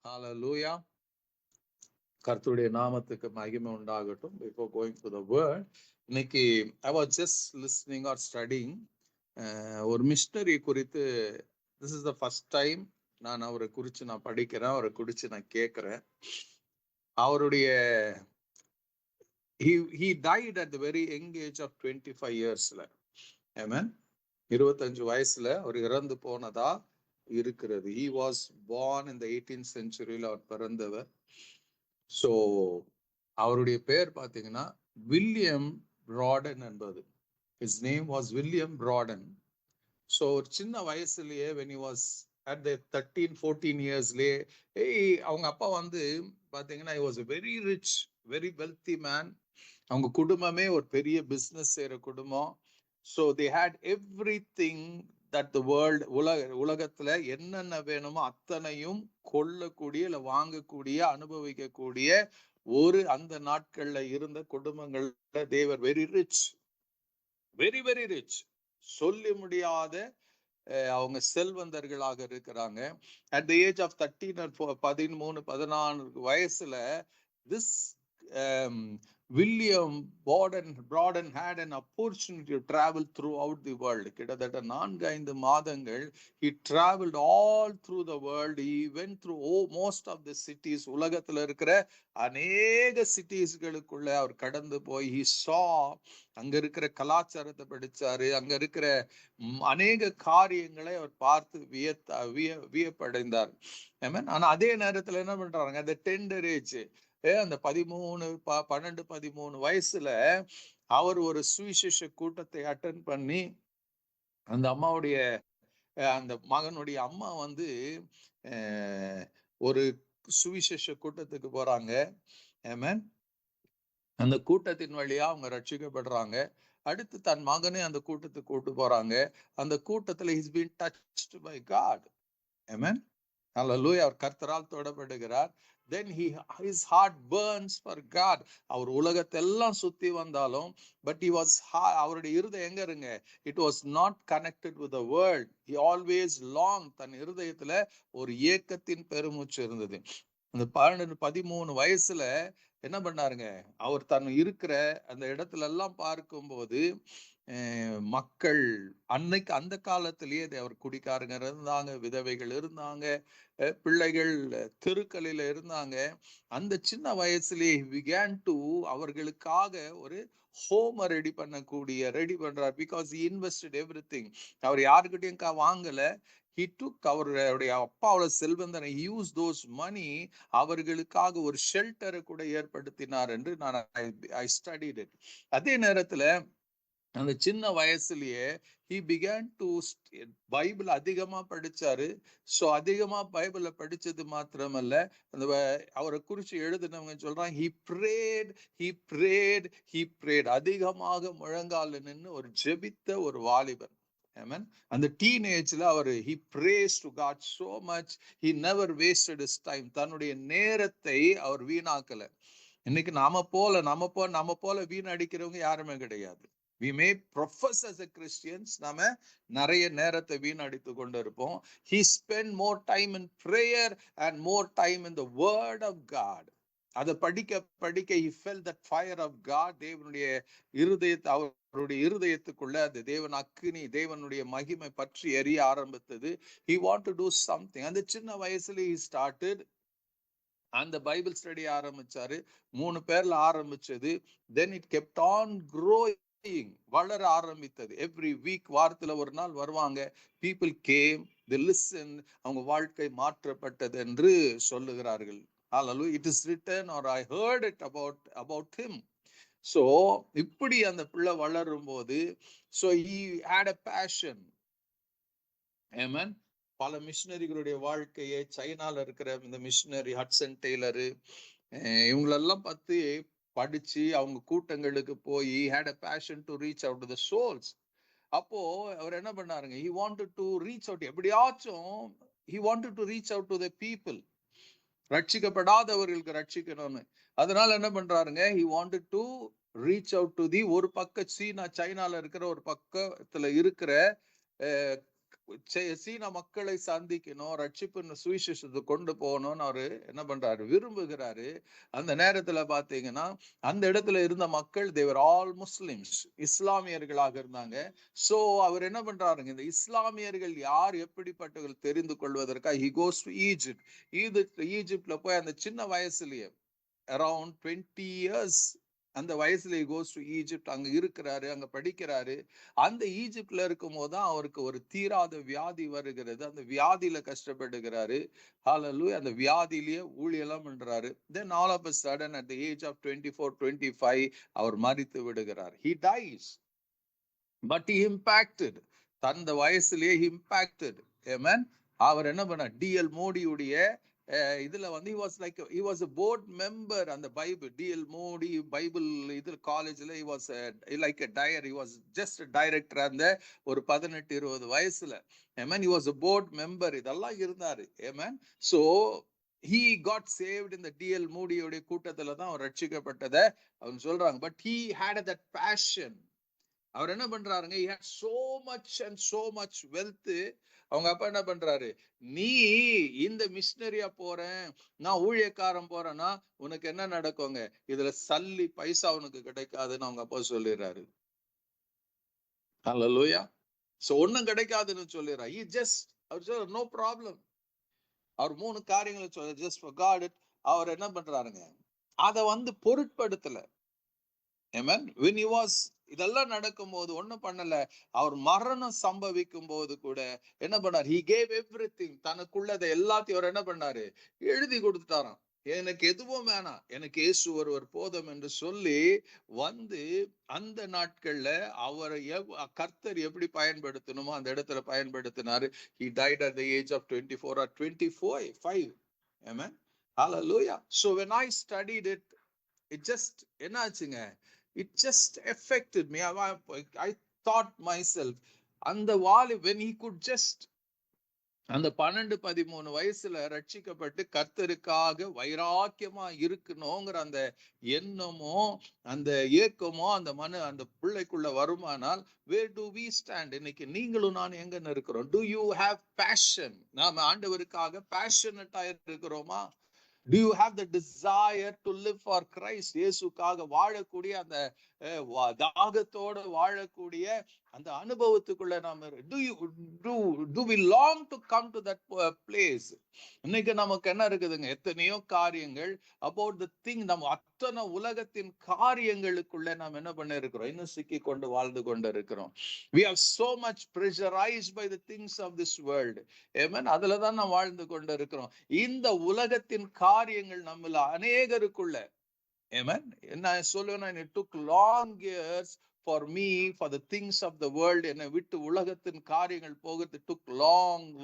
ஹalleluya. கர்த்தருடைய நாமத்துக்கு மகிமை உண்டாகட்டும். Before going to the word, இன்னைக்கு I was just listening or studying ஒரு மிஷனரி குறித்து. This is the first time நான் அவரை குறித்து நான் படிக்கிறேன், அவரை குறித்து நான் கேட்கிறேன். அவருடைய he died at the very young age of 25 yearsல. Amen. 25 வயசுல அவர் இறந்து போனதா இருக்கிறது. He was born in the 18th century. அவர் பிறந்தவர். ஸோ அவருடைய பெயர் பார்த்தீங்கன்னா வில்லியம் பிராடன் என்பது. His name was William Braden. So ஒரு சின்ன வயசுலயே when he was at the 13-14 yearsலயே அவங்க அப்பா வந்து பார்த்தீங்கன்னா he was a very rich, very wealthy man. அவங்க குடும்பமே ஒரு பெரிய பிஸ்னஸ் செய்யற குடும்பம். So they had everything that the world, உலகத்துல என்னென்ன வேணுமோ அத்தனையும் கொள்ளக்கூடிய இல்ல வாங்கக்கூடிய அனுபவிக்கக்கூடிய ஒரு அந்த நாட்கள்ல இருந்த குடும்பங்கள்ல they were very rich, very very rich. சொல்லி முடியாத அவங்க செல்வந்தர்களாக இருக்கிறாங்க. at the age of 13-14 வயசுல this William Brawden had an opportunity to travel throughout the world. கிட்டத்தட்ட 4-5 மாதங்கள் he traveled all through the world. He went through most of the cities. உலகத்துல இருக்கிற அநேக சிட்டிஸ்களுக்குள்ள அவர் கடந்து போய் he saw, அங்க இருக்கிற கலாச்சாரத்தை படிச்சாரு, அங்க இருக்கிற அநேக காரியங்களை அவர் பார்த்து வியப்படைந்தார். ஆனா அதே நேரத்துல என்ன பண்றாங்க, அந்த டெண்டர் ஏஜ், அந்த 12-13 வயசுல அவர் ஒரு சுவிசேஷ கூட்டத்தை அட்டெண்ட் பண்ணி அந்த அம்மாவுடைய அந்த மகனுடைய அம்மா வந்து ஒரு சுவிசேஷ கூட்டத்துக்கு போறாங்க. ஆமென். அந்த கூட்டத்தின் வழியா அவங்க ரட்சிக்கப்படுறாங்க. அடுத்து தன் மகனே அந்த கூட்டத்துக்கு கூட்டு போறாங்க. அந்த கூட்டத்துல he's been touched by God. Amen. Hallelujah. அவர் கர்த்தரால் தொடப்படுகிறார். Then his heart burns for God. அவர் உலகத்தெல்லாம் சுத்தி வந்தாலும் but he was, அவருடைய இருதயம் எங்க இருங்க, it was not connected with the world. He always longed, தன் இருதயத்துல ஒரு ஏக்கத்தின் பெருமூச்சு இருந்தது. அந்த 12-13 வயசுல என்ன பண்ணாருங்க, அவர் தன் இருக்கிற அந்த இடத்துல எல்லாம் பார்க்கும்போது மக்கள் அன்னைக்கு அந்த காலத்திலேயே அவர் குடிக்காரங்க இருந்தாங்க, விதவைகள் இருந்தாங்க, பிள்ளைகள் தெருக்களில இருந்தாங்க. அந்த சின்ன வயசுலேயே began to அவர்களுக்காக ஒரு ஹோம ரெடி பண்றார். Because he invested everything. அவர் யாருக்கிட்டையும் வாங்கல. he took, அவருடைய அப்பாவோட செல்வந்தனை use those money அவர்களுக்காக ஒரு ஷெல்டரை கூட ஏற்படுத்தினார் என்று நான் I studied it. அதே நேரத்துல அந்த சின்ன வயசுலயே he began to பைபிள் அதிகமா படிச்சாரு. ஸோ அதிகமா பைபிள படிச்சது மாத்திரமல்ல, அந்த அவரை குறிச்சு எழுதினவங்க சொல்றாங்க he prayed. அதிகமாக முழங்கால நின்று ஒரு ஜெபித்த ஒரு வாலிபன். Amen. அந்த டீனேஜ்ல அவர் he prays to God so much. He never wasted his time. தன்னுடைய நேரத்தை அவர் வீணாக்கல. இன்னைக்கு நாம போல வீணடிக்கிறவங்க யாருமே கிடையாது. We may profess as a Christians, நாம நிறைய நேரத்தை வீணடித்து கொண்டு இருப்போம். He spent more time in prayer and more time in the word of God. அதை படிக்க he felt that fire of God. தேவனுடைய இருதயத்தை, அவருடைய இருதயத்துக்குள்ள அந்த தேவன் அக்கினி, தேவனுடைய மகிமை பற்றி எரிய ஆரம்பித்தது. He wanted to do something. அந்த சின்ன வயசுல he started அந்த பைபிள் ஸ்டடி ஆரம்பிச்சாரு. 3 பேர்ல ஆரம்பிச்சது. Then it kept on growing. வளர ஆரம்பித்தது. எவ்ரி வீக், வாரத்துல ஒரு நாள் வருவாங்க. people came, they listened. அவங்க வாழ்க்கை மாற்றப்பட்டது என்று சொல்லுகிறார்கள். Hallelujah. It is written, or I heard it about him. So இப்படி அந்த பிள்ளை வளரும் போது, so he had a passion. Amen. பல மிஷினரிகளுடைய வாழ்க்கையை, சைனால இருக்கிற இந்த மிஷினரி ஹட்சன் டெய்லரு, இவங்களெல்லாம் பார்த்து படிச்சு அவங்க கூட்டங்களுக்கு போய் had a passion to reach out to the souls. அப்போ அவர் என்ன பண்ணாருங்க, he wanted to reach out, எப்படியாச்சும் he wanted to reach out to the people. ரட்சிக்கப்படாதவர்களுக்கு ரட்சிக்கணும்னு. அதனால என்ன பண்றாருங்க, he wanted to reach out to the ஒரு பக்க சைனால இருக்கிற ஒரு பக்கத்துல இருக்கிற சீன மக்களை சந்திக்கணும், ரட்சிப்பு சுவிசேஷத்தை கொண்டு போகணும்னு அவரு என்ன பண்றாரு, விரும்புகிறாரு. அந்த நேரத்துல பாத்தீங்கன்னா அந்த இடத்துல இருந்த மக்கள் தேவர் ஆல் முஸ்லிம்ஸ், இஸ்லாமியர்களாக இருந்தாங்க. சோ அவர் என்ன பண்றாருங்க, இந்த இஸ்லாமியர்கள் யார் எப்படிப்பட்டவர்கள் தெரிந்து கொள்வதற்காக he goes to Egypt. ஈஜிப்ட்ல போய் அந்த சின்ன வயசுலயே அரௌண்ட் 20 years அந்த வயசுல கோஸ் டு ஈஜிப்ட், அங்க இருக்கிறாரு, அங்க படிக்கிறாரு. அந்த ஈஜிப்ட்ல இருக்கும் போதுதான் அவருக்கு ஒரு தீராத வியாதி வருகிறது. அந்த வியாதியில கஷ்டப்படுகிறாரு. ஹல்லேலூயா. அந்த வியாதியிலேயே ஊழியெல்லாம் பண்றாரு. Then all of a sudden at the age of 24 25 அவர் மரித்து விடுகிறார். he dies but he impacted. தந்த வயசுலயே he impacted. Amen. அவர் என்ன பண்ண, டிஎல் மோடியுடைய இதுல வந்து he was a board member அந்த பைபிள், டிஎல் மோடி பைபிள் இது காலேஜ்ல he was like a he was just a director அந்த ஒரு 18-20 வயசுல. Amen. he was a board member, இதெல்லாம் இருந்தாரு. Amen. so he got saved in the DL மோடியுடைய கூட்டத்துல தான் அவர் ரட்சிக்கப்பட்டதை அவங்க சொல்றாங்க. but he had that passion. அவர் என்ன பண்றாருங்க, he had so much and so much wealth. அவங்க அப்பா என்ன பண்றாரு, நீ இந்த மிஷினரியா போறேன், நான் ஊழியக்காரன் போறேன்னா உனக்கு என்ன நடக்குங்க, இதுல சல்லி பைசா உனக்கு கிடைக்காதுன்னு அவங்க அப்பா சொல்லிடுறாரு. ஹல்லேலூயா. சோ ஒண்ணும் கிடைக்காதுன்னு சொல்லிடுறாரு. he just அவர் சொல்ற நோ ப்ராப்ளம். அவர் 3 காரியங்களை சொல்ற just forgot it. அவர் என்ன பண்றாருங்க, அத வந்து பொருட்படுத்தல. Amen. when he was இதெல்லாம் நடக்கும் போது ஒண்ணும் பண்ணல. அவர் மரணம் சம்பவிக்கும் போது கூட என்ன பண்ணார், he gave everything. தனக்குள்ளதை எல்லாத்தையும் அவர் என்ன பண்ணாரு, எழுதி கொடுத்துட்டாராம். எனக்கு எதுவும் வேணாம், எனக்கு இயேசு ஒருவர் போதும் என்று சொல்லி வந்து அந்த நாட்கள்ல அவரை கர்த்தர் எப்படி பயன்படுத்தணுமோ அந்த இடத்துல பயன்படுத்தினாரு. he died at the age of 24 or 25. Amen. Hallelujah. so when I studied it, it just என்னாச்சுங்க, it just affected me. I thought myself, அந்த Vaali when he could just அந்த 12-13 வயசுல ரட்சிக்கப்பட்டு கர்த்தருக்காக வைராக்கியமா இருக்கணுங்கிற அந்த எண்ணமோ அந்த ஏக்கமோ அந்த பிள்ளைக்குள்ள வருமானால், where do we stand? இன்னைக்கு நீங்களும் நான் எங்க இருக்கிறோம்? do you have passion? நாம ஆண்டவருக்காக passionate-ஆ இருக்கிறோமா? do you have the desire to live for Christ? இயேசுக்காக வாழக்கூடிய அந்த தாகத்தோடு வாழக்கூடிய அந்த அனுபவத்துக்குள்ள நாம do we long to come to that place? இன்னைக்கு நமக்கு என்ன இருக்குதுங்க, எத்தனையோ காரியங்கள் about the thing, நம்ம அத்தனை உலகத்தின் காரியங்களுக்குள்ள நாம் என்ன பண்ண இருக்கிறோம், இன்னும் சிக்கி கொண்டு வாழ்ந்து கொண்டு இருக்கிறோம். we are so much pressurized by the things of this world. Amen. அதுலதான் நாம் வாழ்ந்து கொண்டு இருக்கிறோம். இந்த உலகத்தின் காரியங்கள் நம்மள அநேகருக்குள்ள, Amen. என்ன சொல்லுவேன், it took long years for me for the things of the world. என்னை விட்டு உலகத்தின் காரியங்கள் போகிறது took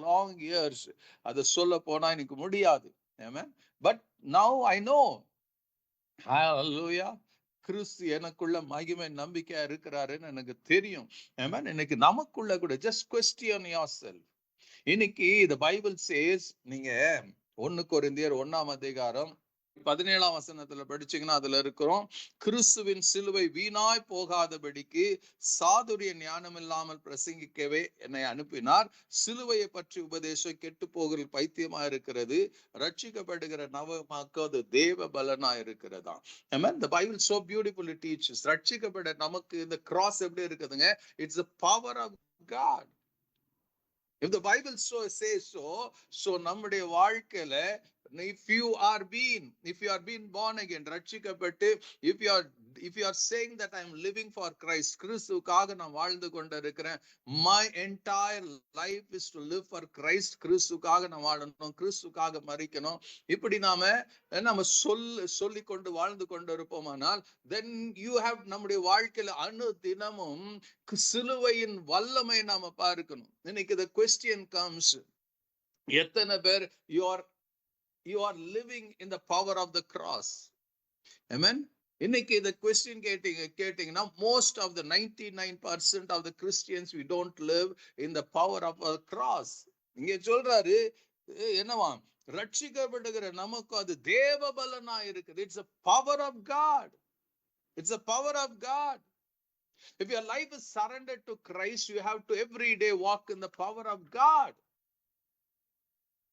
long years. அது சொல்ல போனா எனக்கு முடியாது. Amen. but now I know, hallelujah, கிறிஸ்து எனக்குள்ள மகிமை நம்பிக்கையா இருக்கிறாருன்னு எனக்கு தெரியும். Amen. இன்னைக்கு நமக்குள்ள கூட just question yourself. இன்னைக்கு the Bible says, நீங்க 1 கொரிந்தியர் 1ஆம் அதிகாரம் 17ஆம் வசனத்துல படிச்சீங்கன்னா அதுல இருக்கிறோம், கிறிஸ்துவின் சிலுவை வீணாய் போகாதபடிக்கு சாதுரிய ஞானம் இல்லாமல் பிரசங்கிக்கவே என்னை அனுப்பினார். சிலுவையை பற்றி உபதேசம் கெட்டு போகிற பைத்தியமா இருக்கிறது, ரட்சிக்கப்படுகிற நவமாக்கு அது தேவ பலனா இருக்கிறதா. Amen. The Bible so beautifully teaches, ரட்சிக்கப்பட நமக்கு இந்த கிராஸ் எப்படி இருக்குதுங்க, it's the power of God. If the Bible says so நம்முடைய வாழ்க்கையில if you are being born again, ரட்சிக்கப்பட்டு if you are saying that I am living for Christ, கிறிஸ்துவுக்காக நான் வாழ்ந்து கொண்டு இருக்கிறேன், my entire life is to live for Christ, கிறிஸ்துவுக்காக நான் வாழணும், கிறிஸ்துவுக்காக மரிக்கணும், இப்படி நம்ம சொல்லி கொண்டு வாழ்ந்து கொண்டு இருப்போமானால் then you have நம்முடைய வாழ்க்கையில அணு தினமும் சிலுவையின் வல்லமை நாம பார்க்கணும். இன்னைக்கு the question comes, எத்தனை பேர் you are living in the power of the cross? Amen. இன்னைக்கு இந்த question கேட்டீங்கன்னா most of the 99% of the Christians, we don't live in the power of a cross. இங்க சொல்றாரு என்னவா, ரட்சிக்கப்படுகிற நமக்கு அது தேவ பலனா இருக்குது. It's a power of God. It's a power of God. If your life is surrendered to Christ, you have to every day walk in the power of God.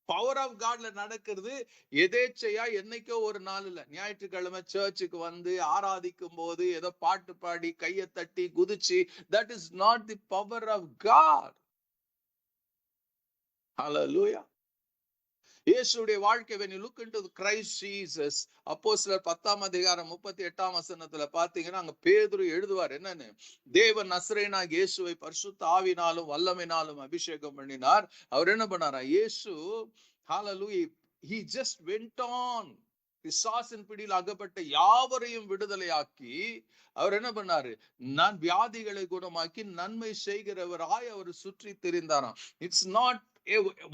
Power of காட்ல நடக்கிறது எதேச்சையா என்னைக்கோ ஒரு நாள் இல்ல. ஞாயிற்றுக்கிழமை சர்ச்சுக்கு வந்து ஆராதிக்கும் போது ஏதோ பாட்டு பாடி கையை தட்டி குதிச்சு, that is not the power of God. Hallelujah. இயேசுடைய வாழ்க்கை, when you look into the Christ Jesus, அப்போஸ்தலர் 10ஆம் அதிகாரம் 38ஆம் வசனத்துல பாத்தீங்கன்னா அங்க பேதுரு எழுதுவார் என்னன்னு, தேவன் நசரேயனாகிய இயேசுவை பரிசுத்த ஆவியினாலும் வல்லமையினாலும் அபிஷேகம் பண்ணினார். அவர் என்ன பண்ணாரா, இயேசு hallelujah, he just went on. பிசாசின் பிடியில் அகப்பட்ட யாவரையும் விடுதலையாக்கி அவர் என்ன பண்ணாரு, நான் வியாதிகளை குணமாக்கி நன்மை செய்கிறவராய் அவர் சுற்றி திரிந்தாராம். It's not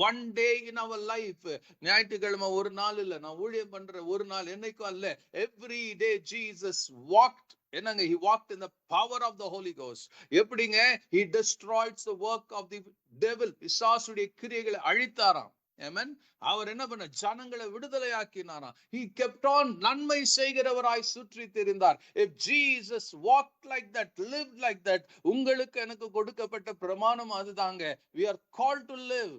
one day in our life. ஞாயிற்றுக்கிழமை ஒரு நாள் இல்ல, நான் ஊழியம் பண்ற ஒரு நாள், என்னைக்கும் அல்ல. Every day Jesus walked, என்னங்க, he walked in the power of the Holy Ghost. எப்படிங்க, he destroyed the work of the devil. பிசாசுடைய கிரியைகளை அழித்தாராம். Amen. அவர் என்ன பண்ண, ஜனங்களை விடுதலையாக்கினாராம். He kept on நன்மை செய்கிறவராய் சுற்றி திரிந்தார். If Jesus walked like that, lived like that, உங்களுக்கு எனக்கு கொடுக்கப்பட்ட பிரமாணம் அதுதாங்க. We are called to live.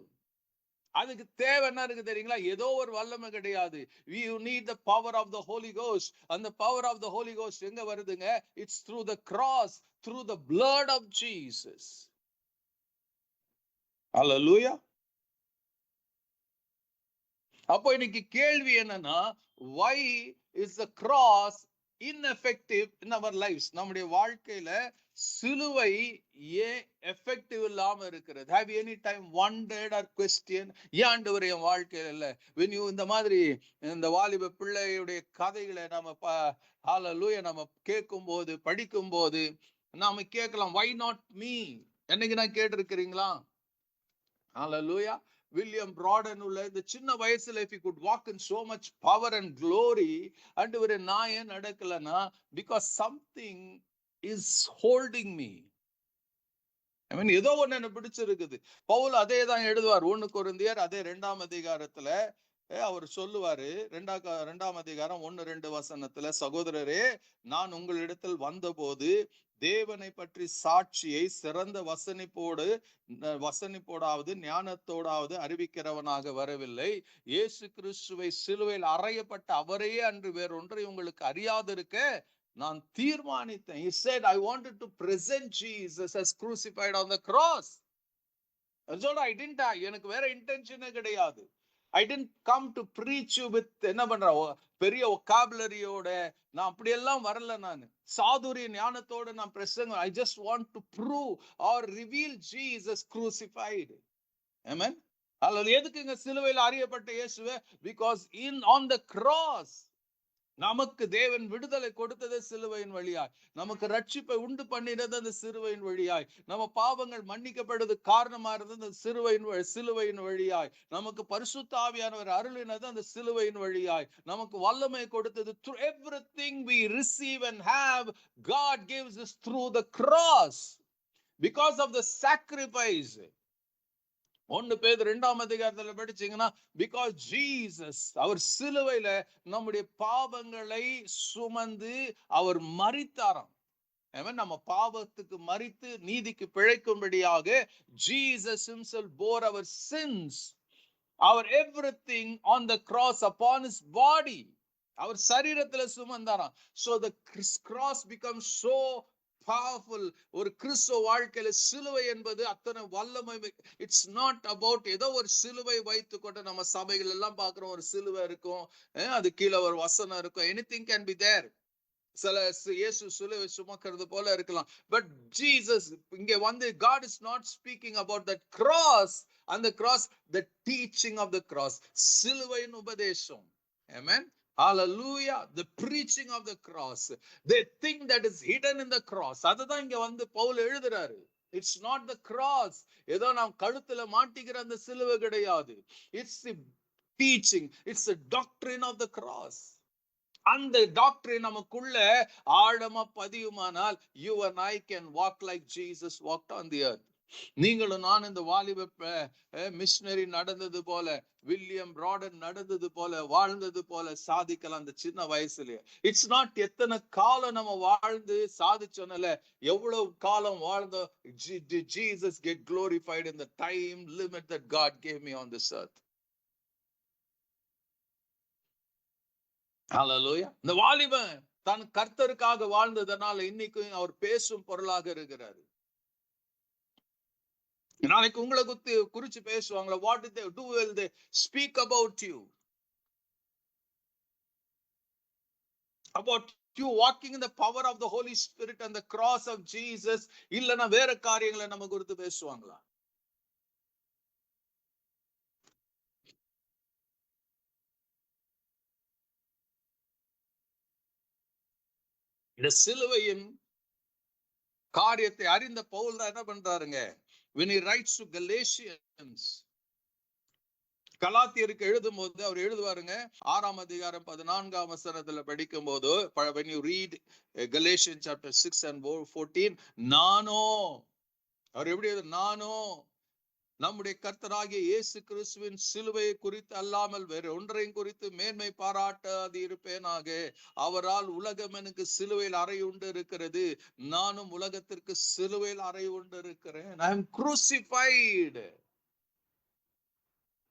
அதுக்கு தேவை என்ன இருக்கு தெரியுங்களா, ஏதோ ஒரு வல்லமை கிடையாது. You need the power of the Holy Ghost. And the power of the Holy Ghost எங்க வருதுங்க, it's through the cross, through the blood of Jesus. Hallelujah. அப்போ இன்னைக்கு கேள்வி என்னன்னா, why is the cross ineffective in our lives? நம்முடைய வாழ்க்கையில சிலுவை ஏன் எஃபெக்டிவ் இல்லாம இருக்கிறது? Have you any time wondered or questioned, ஏன் ஆண்டவரே என் வாழ்க்கையில இல்ல? when you இந்த மாதிரி இந்த வாலிப பிள்ளையுடைய கதைகளை நம்ம ஹalleluya நம்ம கேட்கும் போது, படிக்கும் போது நாம கேட்கலாம், why not me? என்னைக்கு நான் கேட்டிருக்கிறீங்களா? ஹalleluya. வில்லியம் பிராடன் உள்ள இந்த சின்ன வயசுல, if he could walk in so much power and glory, ஆண்டவரே நான் ஏன் நடக்கலனா, because something is holding me. I mean, ஏதோ ஒண்ணு என்ன பிடிச்சிருக்குது. பவுல் அதே தான் எழுதுவார் 1 கொரிந்தியர் அதே 2ஆம் அதிகாரத்துல. அவர் சொல்லுவாரு 2ஆம் அதிகாரம் 1-2 வசனத்துல, சகோதரரே, நான் உங்களிடத்தில் வந்தபோது தேவனை பற்றி சாட்சியை சிறந்த வசனிப்போடாவது ஞானத்தோடாவது அறிவிக்கிறவனாக வரவில்லை. இயேசு கிறிஸ்துவை சிலுவையில் அறையப்பட்ட அவரையே அன்று வேறொன்றை உங்களுக்கு அறியாதிருக்க நான் தீர்மானித்தேன். He said, I wanted to present Jesus as crucified on the cross. எனக்கு வேற இன்டென்ஷனே கிடையாது. I didn't come to preach you with என்ன பண்ற பெரிய ஒகாபுலரியோட, நான் அப்படியெல்லாம் வரல. நான் சாதுரிய ஞானத்தோட நான் பிரசங்க. I just want to prove or reveal Jesus crucified. Amen. அல்லது எதுக்குங்க சிலுவையில் அறியப்பட்ட இயேசுவே? Because on the cross நமக்கு தேவன் விடுதலை கொடுத்தது சிலுவையின் வழியாய், நமக்கு ரட்சிப்பை உண்டு பண்ணினது அந்த சிலுவையின் வழியாய், நம்ம பாவங்கள் மன்னிக்கப்படுவது காரணமா இருந்தது அந்த சிலுவையின் வழியாய், நமக்கு பரிசுத்த ஆவியானவர் அருளினது அந்த சிலுவையின் வழியாய், நமக்கு வல்லமை கொடுத்தது. Through everything we receive and have, God gives us through the cross because of the sacrifice. 1 பேதுரு 2ஆம் அதிகாரத்துல படிச்சீங்கன்னா, because Jesus அவர் சிலுவையில நம்முடைய பாவங்களை சுமந்து அவர் மரித்தாராம். நம்ம பாவத்துக்கு மரித்து நீதிக்கு பிழைக்கும்படியாக Jesus himself bore our sins, our everything on the cross upon his body. அவர் சரீரத்துல சுமந்தாராம். So the cross becomes so powerful. ஒரு கிறிஸ்துவ வாழ்க்கையில சிலுவை என்பது அத்தனை வல்லமை. இட்ஸ் நாட் அபவுட் ஏதோ ஒரு சிலுவை வைத்து கொண்டு நம்ம சபைகள் எல்லாம் பார்க்கிறோம், ஒரு சிலுவை இருக்கும், அது கீழே ஒரு வசனம் இருக்கும், எனிதிங் கேன் பி தேர். சில இயேசு சிலுவை சுமக்கிறது போல இருக்கலாம். பட் ஜீசஸ் இங்க வந்து, God is not speaking about that cross. அந்த cross, the teaching of the cross, சிலுவையின் உபதேசம். Amen. Hallelujah. The preaching of the cross. They think that is hidden in the cross. அதுதான் இங்க வந்து பவுல் எழுதுறாரு. It's not the cross. ஏதோ நாம் கழுத்துல மாட்டிக்கிற அந்த சிலுவை கிடையாது. It's the teaching. It's the doctrine of the cross. அந்த டாக்டரின் நமக்குள்ள ஆழமா பதியுமானால், you and I can walk like Jesus walked on the earth. நீங்களும் நான் இந்த வாலிப மிஷனரி நடந்தது போல, வில்லியம் பிராடன் நடந்தது போல, வாழ்ந்தது போல சாதிக்கலாம் அந்த சின்ன வயசுலயே. இட்ஸ் நாட் எத்தனை காலம் நம்ம வாழ்ந்து சாதிச்சோம்ல, எவ்வளவு காலம் வாழ்ந்தோம். Jesus get glorified in the time limit that God gave me on this earth. ஹல்லேலூயா. இந்த வாலிபன் தான் கர்த்தருக்காக வாழ்ந்ததனால இன்னைக்கு அவர் பேசும் பொருளாக இருக்கிறார். நாளைக்கு உங்களை குறிச்சு பேசுவாங்களா? What did they do? Will they speak about you? About you walking in the power of the Holy Spirit and the cross of Jesus? இல்லனா வேற காரியங்களை நம்ம குறித்து பேசுவாங்களா? இந்த சிலுவையின் காரியத்தை அறிந்த பவுல் தான் என்ன பண்றாருங்க? When he writes to Galatians, கலாத்தியருக்கு எழுதும் போது அவர் எழுதுவாருங்க, 6ஆம் அதிகாரம் 14ஆம் வசனத்துல படிக்கும் போது, when you read Galatians chapter 6 and 14, நானோ, அவர் எப்படி நானோ நம்முடைய கர்த்தராகிய இயேசு கிறிஸ்துவின் சிலுவையை குறித்து அல்லாமல் வேறு ஒன்றையும் குறித்து மேன்மை பாராட்டாது இருப்பேனாக. அவரால் உலகம் எனக்கு சிலுவையில் அறை உண்டு இருக்கிறது, நானும் உலகத்திற்கு சிலுவையில் அறை உண்டு இருக்கிறேன். I am crucified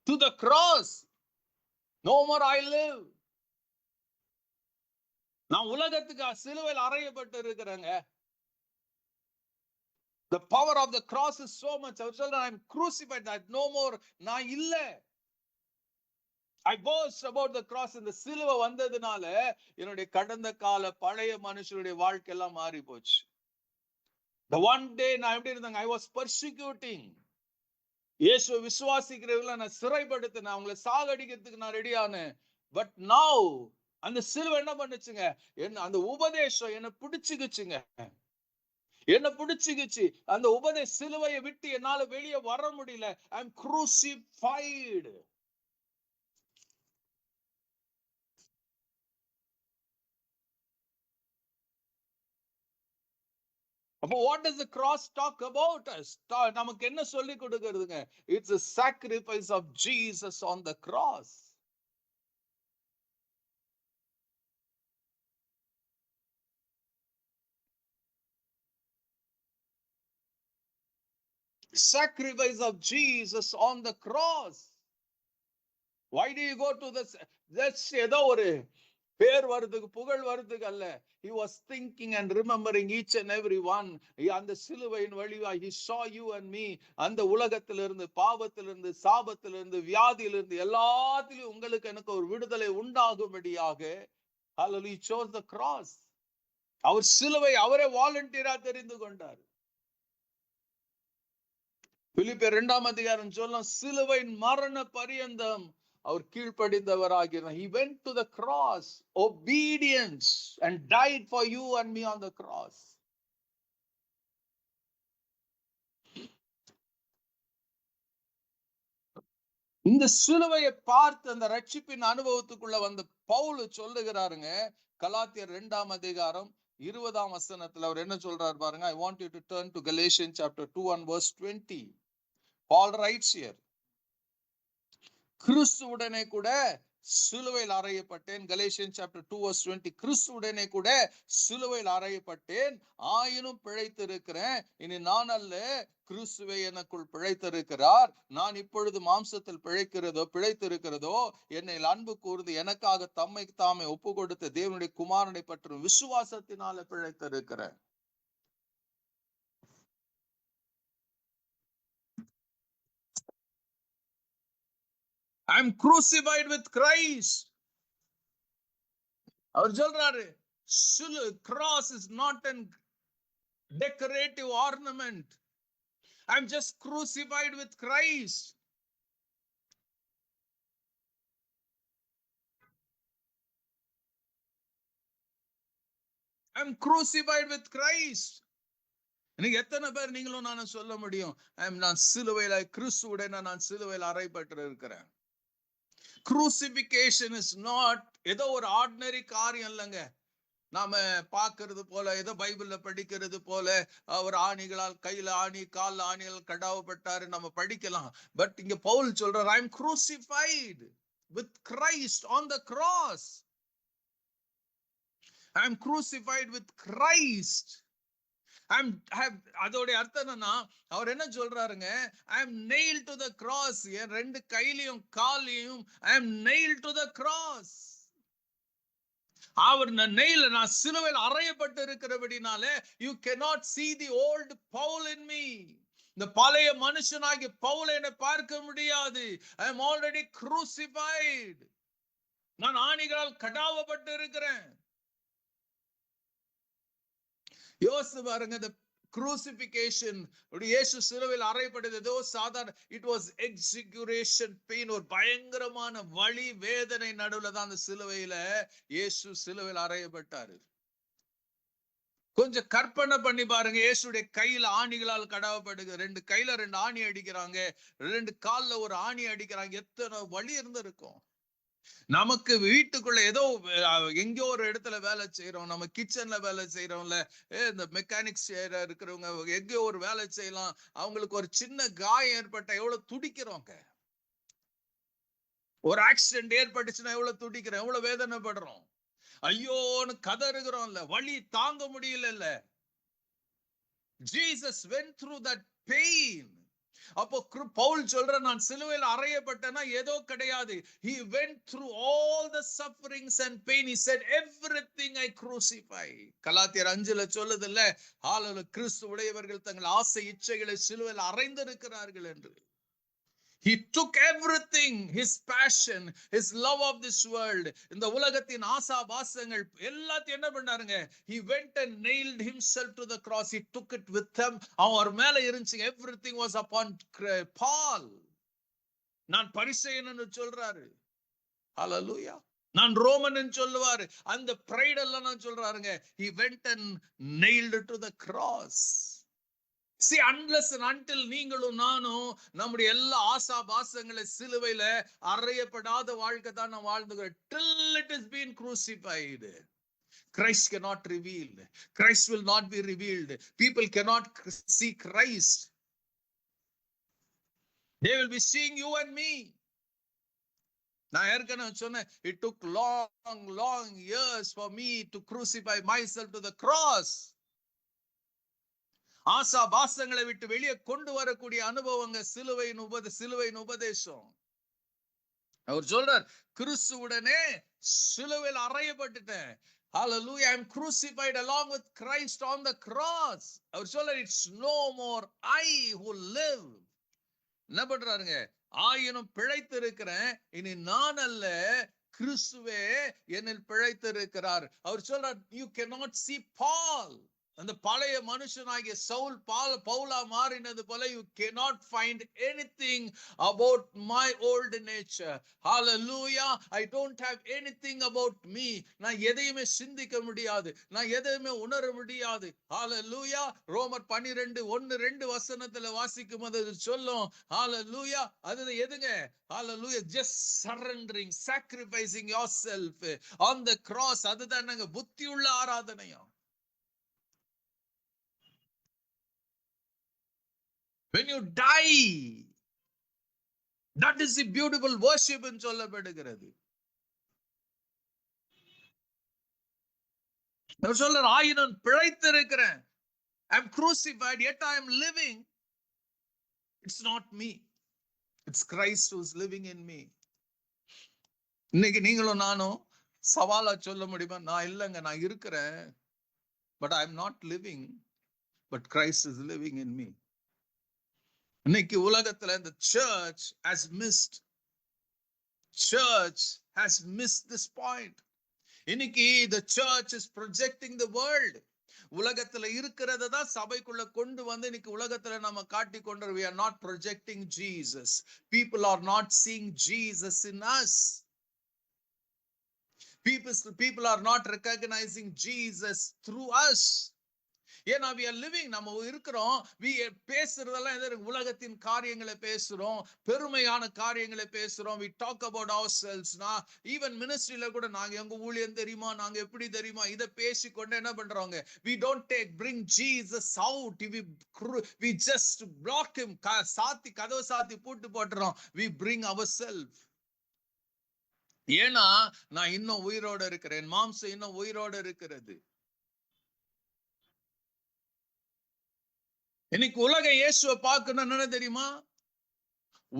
to the cross. No more I live. நான் உலகத்துக்கு சிலுவையில் அறையப்பட்டு இருக்கிறேங்க. The power of the cross is so much. I am crucified. That no more நான் இல்ல. I boast about the cross. இந்த சிலுவை வந்ததுனால என்னுடைய கடந்த கால பழைய மனுஷனுடைய வாழ்க்கை எல்லாம் மாறி போச்சு. The one day நான் எப்படி இருந்தாங்க? I was persecuting. இயேசுவை விசுவாசிக்கிறவங்களை நான் சிறைப்படுத்தினேன், அவங்களை சாகடிக்கிறதுக்கு நான் ரெடியானேன். பட் now அந்த சிலுவை என்ன பண்ணுச்சுங்க? அந்த உபதேசம் என்ன பிடிச்சுக்குச்சுங்க. என்ன பிடிச்சுக்கிச்சு. அந்த உபதேச சிலுவையை விட்டு என்னால வெளியே வர முடியல. I am crucified. அப்போ what does the cross talk about us? நமக்கு என்ன சொல்லி கொடுக்கிறதுங்க? It's a sacrifice of Jesus on the cross. Sacrifice of Jesus on the cross. Why do you go to this? That's ஏதோ ஒரு பேர் வருதுக்கு புகழ் வருதுக்கு அல்ல. He was thinking and remembering each and every one. அந்த சிலுவையின் வழியாய் he saw you and me. அந்த உலகத்திலிருந்து, பாவத்திலிருந்து, சாபத்திலிருந்து, வியாதியிலிருந்து எல்லாத்திலும் உங்களுக்கு எனக்கு ஒரு விடுதலை உண்டாகும்படியாக he chose the cross. அவர் சிலுவை அவரே வாலண்டியரா தெரிந்து கொண்டார். பிலிப்பியர் 2ஆம் அதிகாரம் சொல்லும், சிலுவையின் மரண பரியந்தம் அவர் கீழ்ப்படிந்தவராகிறார். He went to the cross, obedience, and died for you and me on the cross. இந்த சிலுவையை பார்த்து அந்த ரட்சிப்பின் அனுபவத்துக்குள்ள வந்த பவுல் சொல்லுகிறாருங்க, கலாத்தியர் 2ஆம் அதிகாரம் 20ஆம் வசனத்துல அவர் என்ன சொல்றாரு பாருங்க. I want you to turn to Galatians chapter 2 and verse 20. Paul writes here, கிறிஸ்துவுடனே கூட சிலுவையில் அறையப்பட்டேன். Galatians chapter 2 verse 20. கிறிஸ்துவுடனே கூட சிலுவையில் அறையப்பட்டேன், ஆயினும் பிழைத்திருக்கிறேன். இனி நான் அல்ல, கிறிஸ்துவே எனக்குள் பிழைத்திருக்கிறார். நான் இப்பொழுது மாம்சத்தில் பிழைத்திருக்கிறதோ என்னை அன்பு கூர்ந்து எனக்காக தம்மை தாமே ஒப்பு கொடுத்த தேவனுடைய குமாரனை பற்றும் விசுவாசத்தினால பிழைத்திருக்கிறேன். I am crucified with Christ. அவர் சொல்றாரு, cross is not a decorative ornament. I am just crucified with Christ. I am crucified with Christ. நீங்க எத்தனை பேர் நீங்களும் நானும் சொல்ல முடியும், நான் சிலுவையில கிறிஸ்துவுடன் நான் சிலுவையில் அறையப்பட்டு இருக்கிறேன். Crucifixion is not ஏதோ ஒரு ஆர்டினரி காரியம் இல்லைங்க. நாம பாக்குறது போல, ஏதோ பைபிள்ல படிக்கிறது போல, அவர் ஆணிகளால் கையில ஆணி கால்ல ஆணிகள் கடாவப்பட்டாரு நம்ம படிக்கலாம். பட் இங்க பவுல் சொல்றார், I am crucified with Christ on the cross. I am crucified with Christ. அதோட அர்த்தம் என்னன்னா, அவர் என்ன சொல்றாருங்க, I am nailed to the cross. என் ரெண்டு கையிலையும் காலையும் I am nailed to the cross. அவர் நான் சிலுவையில் அறையப்பட்டு இருக்கிறபடினாலே, you cannot see the old Paul in me. இந்த பழைய மனுஷனாகிய பவுலை என்னை பார்க்க முடியாது. I am already crucified. நான் ஆணிகளால் கடாவப்பட்டு இருக்கிறேன். யோசித்து பாருங்க, the crucifixion, இயேசு சிலுவையில் அறையப்பட்டது சாதாரண, it was execution pain, ஒரு பயங்கரமான வலி வேதனை நடுவுல தான் அந்த சிலுவையில இயேசு சிலுவையில் அறையப்பட்டாரு. கொஞ்சம் கற்பனை பண்ணி பாருங்க, இயேசுடைய கையில ஆணிகளால் கடாவப்படுது, ரெண்டு கையில ரெண்டு ஆணி அடிக்கிறாங்க, ரெண்டு கால்ல ஒரு ஆணி அடிக்கிறாங்க, எத்தனை வலி இருந்திருக்கும். நமக்கு வீட்டுக்குள்ள ஏதோ எங்கேயோ ஒரு இடத்துல வேலை செய்யறோம், நம்ம கிச்சன்ல வேலை செய்யறோம்ல, இந்த மெக்கானிக்ஸ் இருக்கிறவங்க எங்கேயோ ஒரு வேலை செய்யலாம், அவங்களுக்கு ஒரு சின்ன காயம் ஏற்பட்ட எவ்வளவு துடிக்கிறோங்க. ஒரு ஆக்சிடென்ட் ஏற்பட்டுச்சுன்னா எவ்வளவு துடிக்கிறோம், எவ்வளவு வேதனைப்படுறோம், ஐயோன்னு கதறுகிறோம்ல, வலி தாங்க முடியல. Jesus went through that pain. அப்போ பவுல் சொல்ற, நான் சிலுவையில் அறையப்பட்டேன்னா ஏதோ கிடையாது. He went through all the sufferings and pain. He said everything I crucify. கலாத்தியர் 5ல சொல்லுதுல்ல, ஹalleluya, கிறிஸ்து உடையவர்கள் தங்கள் ஆசை இச்சைகளை சிலுவையில் அறைந்திருக்கிறார்கள் என்று. He took everything, his passion, his love of this world, இந்த உலகத்தின் ஆசா பாசங்கள் எல்லாத்தையும் என்ன பண்ணாருங்க, he went and nailed himself to the cross. He took it with him. அவர் மேல இருந்துச்சு. Everything was upon Paul. நான் பரிசேயன்னு சொல்றாரு, ஹalleluya, நான் ரோமன் சொல்லுவாரு, அந்த பிரைட் எல்லாம் நான் சொல்றாருங்க. He went and nailed to the cross. See, unless and until நீங்களும் நானும் நம்முடைய எல்லா ஆசா பாசங்களை சிலுவையில அறையப்படாத வாழ்க்கை தான் நான் வாழ்ந்துகிறேன். Till it is been crucified, Christ cannot reveal. Christ will not be revealed. People cannot see Christ. They will be seeing you and me. நான் ஏற்கனவே சொன்னேன், it took long years for me to crucify myself to the cross. ஆசா பாசங்களை விட்டு வெளியே கொண்டு வரக்கூடிய அனுபவங்க சிலுவையின் உபதேசம். அவர் சொல்றார், கிறிஸ்துவுடனே சிலுவையில் அறையப்பட்டுட்டேன். Hallelujah, I am crucified along with Christ on the cross. அவர் சொல்றார், it's no more I who live. என்ன பண்றாருங்க, ஆயினும் பிழைத்து இருக்கிறேன், இனி நான் அல்ல, கிறிஸ்துவே என்னில் பிழைத்து இருக்கிறார். அவர் சொல்றார், you cannot see Paul. அந்த பழைய மனுஷனாகிய சவுல் பவுலா மாறினது போல, you cannot find anything about my old nature. Hallelujah, I don't have anything about me. நான் எதையுமே சிந்திக்க முடியாது, நான் எதையுமே உணர முடியாது. Hallelujah, ரோமர் 12:1-2 வசனத்துல வாசிக்கும் போது சொல்லும், Hallelujah, அது எதுங்க, Hallelujah, just surrendering, sacrificing yourself on the cross. அதுதான் நாங்க புத்தியுள்ள ஆராதனையும். When you die, that is the beautiful worship என்று சொல்லப்படுகிறது. அவர் சொல்றார், ஆயினும் பிழைத்திருக்கிறேன், I am crucified yet I am living. It's not me, it's Christ who is living in me. இன்னைக்கு நீங்களும் நானும் சவாலா சொல்ல முடியுமா, நான் இல்லைங்க, நான் இருக்கிறேன், but I am not living, but Christ is living in me. இன்னைக்கு உலகத்துல இந்த church has missed this point. இன்னைக்கு the church is projecting the world. உலகத்துல இருக்கிறத தான் சபைக்குள்ள கொண்டு வந்து இன்னைக்கு உலகத்துல நம்ம காட்டி கொண்டு, we are not projecting Jesus. People are not seeing Jesus in us. People are not recognizing Jesus through us. ஏன்னா we are living, நம்ம இருக்கிறோம், பேசுறதெல்லாம் எது, உலகத்தின் காரியங்களை பேசுறோம், பெருமையான காரியங்களை பேசுறோம். we talk about ourselves. Even மினிஸ்ட்ரியில கூட நாங்க எங்க ஊழியம் தெரியுமா, நாங்க எப்படி தெரியுமா, இதை பேசிக்கொண்டு என்ன பண்றோங்க, we don't bring Jesus out. we just block him, சாத்தி கதவை சாத்தி பூட்டு போட்டுறோம். we bring ourselves. ஏன்னா நான் இன்னும் உயிரோட இருக்கிறேன், மாம்சம் இன்னும் உயிரோட இருக்கிறது. இன்னைக்கு உலக இயேசுவை பார்க்கணும் என்ன தெரியுமா,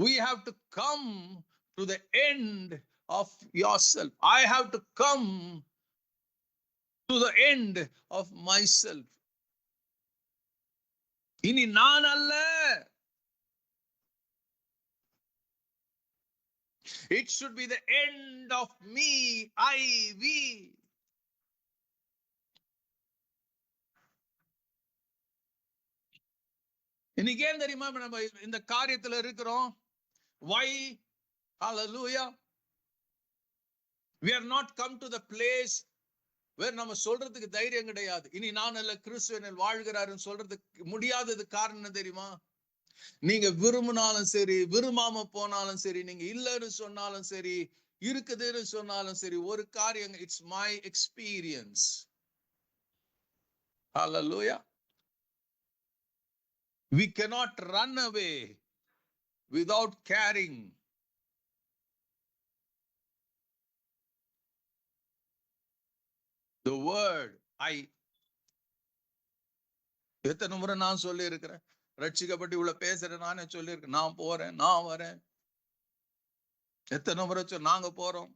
we have to come to the end of yourself. I have to come to the end of myself. இனி நான் அல்ல, it should be the end of me, I, we. இன்னைக்கு ஏன் தெரியுமா நம்ம இந்த காரியத்துல இருக்கிறோம்? Why? Hallelujah. We are not come to the place where நம்ம சொல்றதுக்கு தைரியம் கிடையாது. இனி நான் அல்ல, கிறிஸ்து என்னில் வாழ்கிறாருன்னு சொல்றதுக்கு முடியாதது காரணம் தெரியுமா? நீங்க விரும்பினாலும் சரி, விரும்பாம போனாலும் சரி, நீங்க இல்லைன்னு சொன்னாலும் சரி, இருக்குதுன்னு சொன்னாலும் சரி, ஒரு காரியம், it's my experience. Hallelujah. We cannot run away without carrying the word I. எத்தனை முறை நான் சொல்லி இருக்கிறேன், ரட்சிக்கப்பட்டு இவ்வளவு பேசுறேன், நானே சொல்லி இருக்கேன், நான் போறேன், நான் வரேன். எத்தனை முறை நாங்க போறோம்,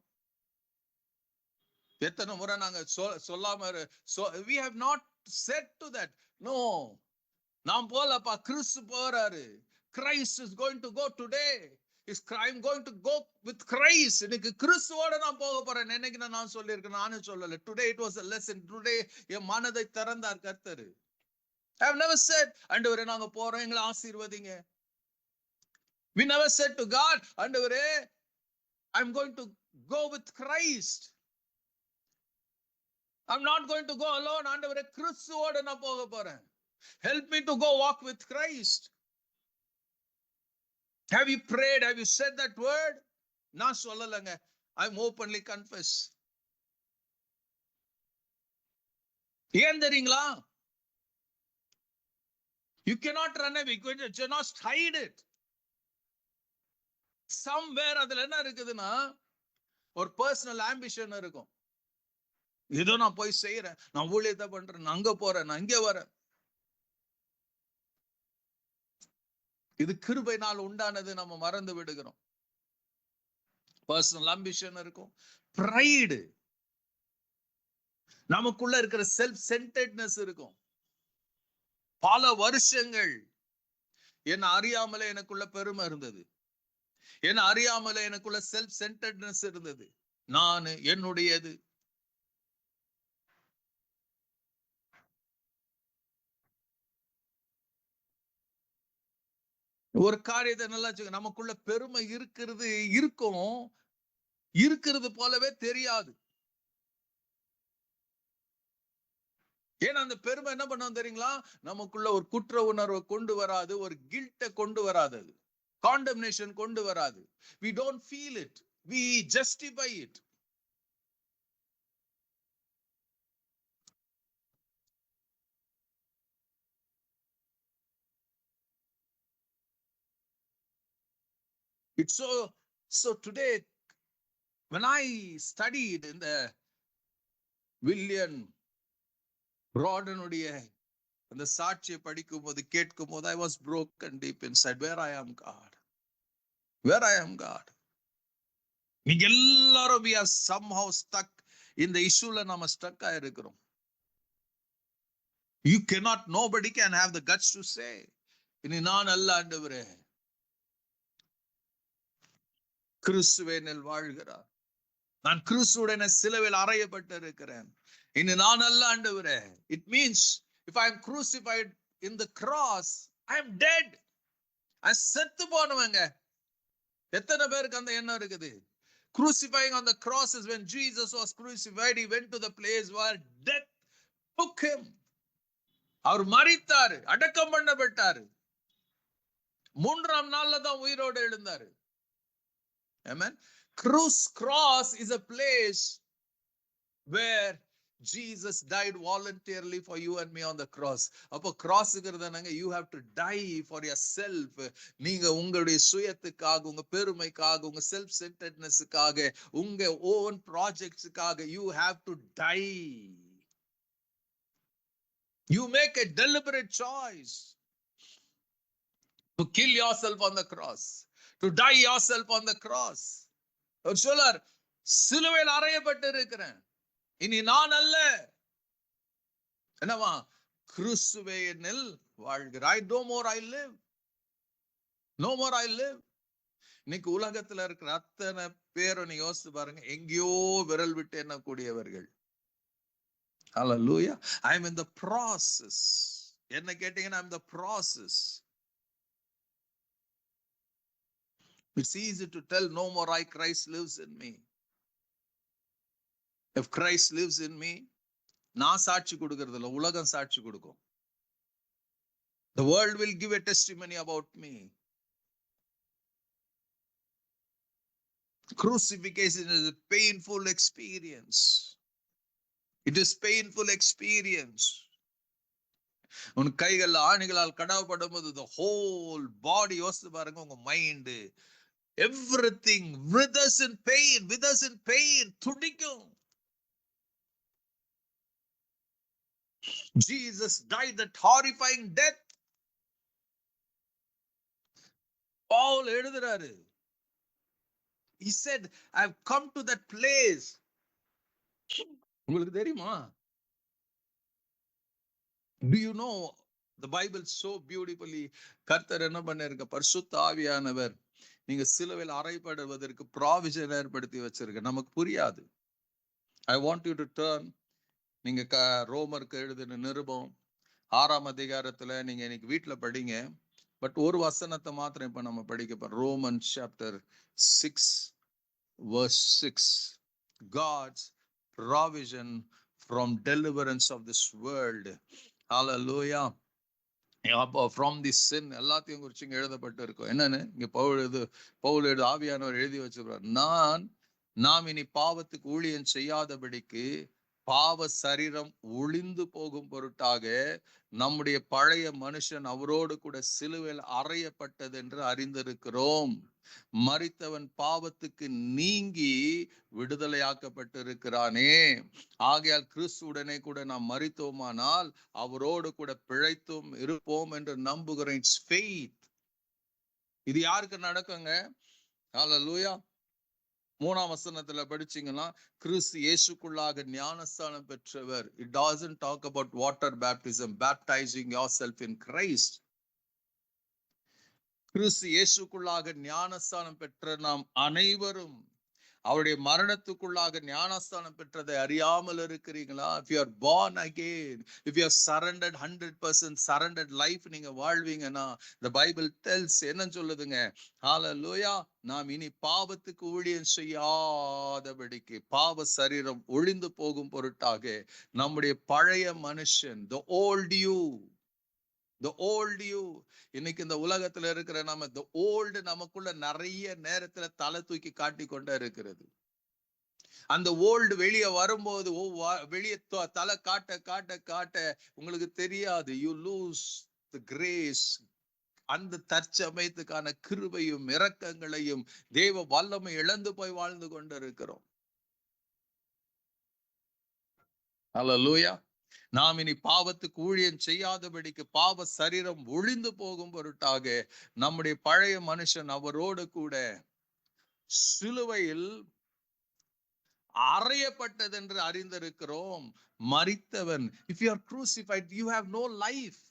எத்தனை முறை நாங்க சொல்லாம, we have not said to that, no, நாம் போலப்பா, கிறிஸ்து போறாரு. Christ is going to go today. I'm going to go with Christ. இன்னைக்கு கிறிஸ்துவோட நான் போக போறேன். என்னைக்கு நான் சொல்லியிருக்கேன், நானே சொல்லல. Today it was a lesson. Today என் மனதை திறந்தார் கர்த்தர். I have never said, ஆண்டவரே நாங்க போறோம், எங்களை ஆசீர்வதிங்க. We never said to God, ஆண்டவரே I'm going to go with Christ. I'm not going to go alone. ஆண்டவரே கிறிஸ்துவோட நான் போக போறேன். Help me to go walk with Christ. Have you prayed? Have you said that word? நான் சொல்லலங்க. I'm openly confess. ஏன் தெரியுங்களா? You cannot run away. You cannot hide it. Somewhere அதுல என்ன இருக்குதுன்னா, ஒரு பர்சனல் ஆம்பிஷன் இருக்கும். ஏதோ நான் போய் செய்யறேன், நான் ஊழியத்தை பண்றேன், நான் அங்க போறேன், நான் இங்க வரேன். இது கிருபையினால் உண்டானது, நம்ம மறந்து விடுகிறோம். பர்சனல் ஆம்பிஷன் இருக்கும், பிரைடு, நமக்குள்ள இருக்கிற செல்ஃப் சென்டர்ட்னஸ் இருக்கும். பல வருஷங்கள் என்ன அறியாமலே எனக்குள்ள பெருமை இருந்தது, என்ன அறியாமலே எனக்குள்ள செல்ஃப் சென்டர்ட்னஸ் இருந்தது. நான், என்னுடையது. ஒரு காரியத்தை நல்லா நமக்குள்ள பெருமை இருக்கிறது போலவே தெரியாது. ஏன்னா அந்த பெருமை என்ன பண்ணும் தெரியுங்களா, நமக்குள்ள ஒரு குற்ற உணர்வை கொண்டு வராது, ஒரு கில்ட்டை கொண்டு வராது, காண்டம்னேஷன் கொண்டு வராது. we don't feel it, we justify it. It's so today when I studied in the William Rawdonuடைய அந்த சாட்சியை படிக்கும் போது, கேட்கும் போது, I was broken deep inside. Where I am God, where I am God. நீங்க எல்லாரும் we are somehow stuck இந்த இஷ்யூல நாம stuck ஆயிருக்கிறோம். You cannot, nobody can have the guts to say, இனி நான் அல்ல ஆண்டவரே, கிறிஸ்துவேனில் வாழ்கிறார், நான் கிறிஸ்துவுடனே சிலுவையில் அறையப்பட்டிருக்கிறேன், இனி நான் அல்ல ஆண்டவரே. It means if I am crucified in the cross, I am dead. செத்து போனவங்க. எத்தனை பேருக்கு அந்த எண்ணம் இருக்குது? Crucifying on the cross is when Jesus was crucified, he went to the place where death took him. அவர் மரித்தாரு, அடக்கம் பண்ணப்பட்டாரு, 3ஆம் நாள்ல தான் உயிரோடு எழுந்தாரு. Amen. Cross is a place where Jesus died voluntarily for you and me on the cross. அப்போ கிராஸ்ங்கிறதுனாங்க you have to die for yourself. நீங்க உங்களுடைய சுயத்துக்காக, உங்க பெருமைக்காக, உங்க செல்ஃப் சென்டர்ட்னஸ்க்காக, உங்க own ப்ராஜெக்ட்ஸ்க்காக you have to die. You make a deliberate choice to kill yourself on the cross, to die yourself on the cross. சொல்லார், சிலுவையில் அறையப்பட்டு இருக்கிறேன், இனி நான் அல்ல, என்னவா, கிறிஸ்துவே என்னில் வாழ்கிறாய். No more I live, no more I live. இன்னைக்கு உலகத்துல இருக்கிற அத்தனை பேரை நீ யோசித்து பாருங்க, எங்கேயோ விரல் விட்டு என்ன கூடியவர்கள். Hallelujah. I am in the process. என்ன கேட்டீங்கன்னா, I'm the process. It's easy to tell no more I, Christ lives in me. If Christ lives in me, நான் சாட்சி கொடுக்கிறது இல்ல, உலகம் சாட்சி கொடுக்கும். The world will give a testimony about me. Crucifixion is a painful experience. It is painful experience. உன் கைகள் ஆணிகளால் கடவப்படும் போது the whole body, யோசித்து பாருங்க, உங்க mind, everything withers in pain, துடிக்கும். Jesus died that horrifying death. Paul எழுதுறாரு, he said, I've come to that place. உங்களுக்கு தெரியுமா? Do you know the Bible so beautifully? கர்த்தர் என்ன பண்ணிருக்க, பரிசுத்த ஆவியானவர் நீங்க சிலுவையில் அறையப்படுவதற்கு ப்ராவிஷன் ஏற்படுத்தி வச்சிருக்க. நமக்கு புரியாது. I want you to turn, நீங்க ரோமருக்கு எழுதின நிருபம் 6ஆம் அதிகாரத்துல நீங்க இன்னைக்கு வீட்டுல படிங்க. பட் ஒரு வசனத்தை மாத்திரம் இப்ப நம்ம படிக்க போறோம். Roman chapter 6 verse 6. God's provision from deliverance of this world. Hallelujah. அப்போ ஃப்ரம் தி சின் எல்லாத்தையும் குறிச்சு இங்க எழுதப்பட்டு இருக்கும். என்னன்னு இங்க பவுல் ஆவியானவர் எழுதி வச்சிருப்பார். நாம் இனி பாவத்துக்கு ஊழியம் செய்யாதபடிக்கு பாவ சரீரம் ஒளிந்து போகும் பொருட்டாக நம்முடைய பழைய மனுஷன் அவரோடு கூட சிலுவையில் அறையப்பட்டது என்று அறிந்திருக்கிறோம். மரித்தவன் பாவத்துக்கு நீங்கி விடுதலையாக்கப்பட்டிருக்கிறானே. ஆகையால் கிறிஸ்துவுடனே கூட நாம் மரித்தோமானால் அவரோடு கூட பிழைத்தும் இருப்போம் என்று நம்புகிறேன். இது யாருக்கு நடக்குங்க? ஹல்லேலூயா. 3ஆம் வசனத்துல படிச்சீங்கன்னா, கிறிஸ்து இயேசுக்குள்ளாக ஞானஸ்தானம் பெற்றவர். It doesn't talk about water baptism, baptizing yourself in Christ. கிறிஸ்து இயேசுக்குள்ளாக ஞானஸ்தானம் பெற்ற நாம் அனைவரும் அவருடைய மரணத்துக்குள்ளாக ஞானஸ்தானம் பெற்றதை அறியாமல் இருக்கிறீங்களா? If you are born again, if you have surrendered 100% surrendered life நீங்க வாழ்வீங்கன்னா, the Bible tells என்ன சொல்லுதுங்க? ஹalleluya. நாம் இனி பாவத்துக்கு ஊழியம் செய்யாதபடிக்கு பாவ சரீரம் ஒளிந்து போகும் பொருட்டாக நம்முடைய பழைய மனுஷன், the old you, இன்னைக்கு இந்த உலகத்துல இருக்கிற நம்ம the old நமக்குள்ள நிறைய நேரத்துல தலை தூக்கி காட்டி கொண்டே இருக்கிறது. அந்த ஓல்டு வெளியே வரும்போது வெளியே தலை காட்ட காட்ட காட்ட உங்களுக்கு தெரியாது, you lose the grace. அந்த தற்சமயத்துக்கான கிருபையும் இரக்கங்களையும் தேவ வல்லமை இழந்து போய் வாழ்ந்து கொண்டு இருக்கிறோம். ஹல்லேலூயா. நாம் இனி பாவத்துக்கு ஊழியம் செய்யாதபடிக்கு பாவ சரீரம் ஒளிந்து போகும் பொருட்டாக நம்முடைய பழைய மனுஷன் அவரோடு கூட சிலுவையில் அறையப்பட்டது என்று அறிந்திருக்கிறோம். மரித்தவன், if you are crucified, you have no life.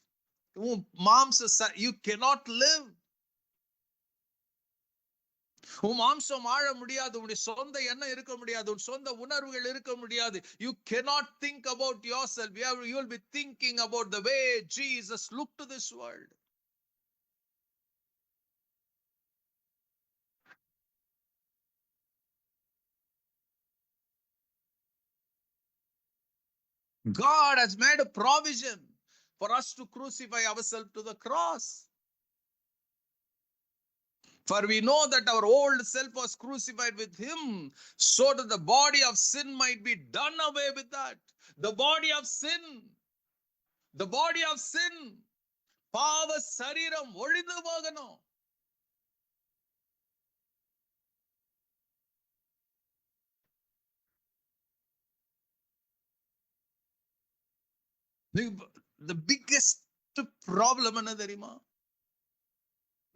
You cannot live. உன் மாம்சம் வாழ முடியாது, உன்னுடைய சொந்த எண்ணம் இருக்க முடியாது, உன் சொந்த உணர்வுகள் இருக்க முடியாது. You cannot think about yourself. You will be thinking about the way Jesus looked to this world. God has made a provision for us to crucify ourselves to the cross. For we know that our old self was crucified with him, so that the body of sin might be done away with that. The body of sin, the body of sin, பாவ சரீரம் ஒழிந்து போகணும். The biggest problem என்ன தெரியுமா?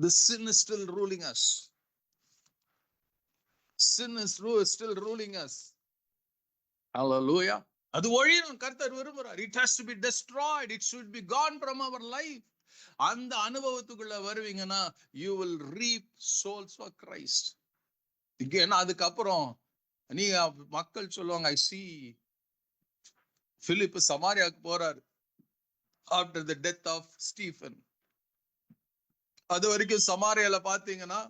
The sin is still ruling us. Sin is still ruling us. Hallelujah. அது ஒழியணும் கர்த்தர் விரும்புறார். It has to be destroyed. It should be gone from our life. அந்த அனுபவத்துக்குள்ள வருவீங்கன்னா you will reap souls for Christ. ஏன்னா அதுக்கப்புறம் நீ மக்கள் சொல்லுவாங்க, I see பிலிப் சமாரியாவுக்கு போறாரு after the death of Stephen. அது வரைக்கும் சமாரியால பாத்தீங்கன்னா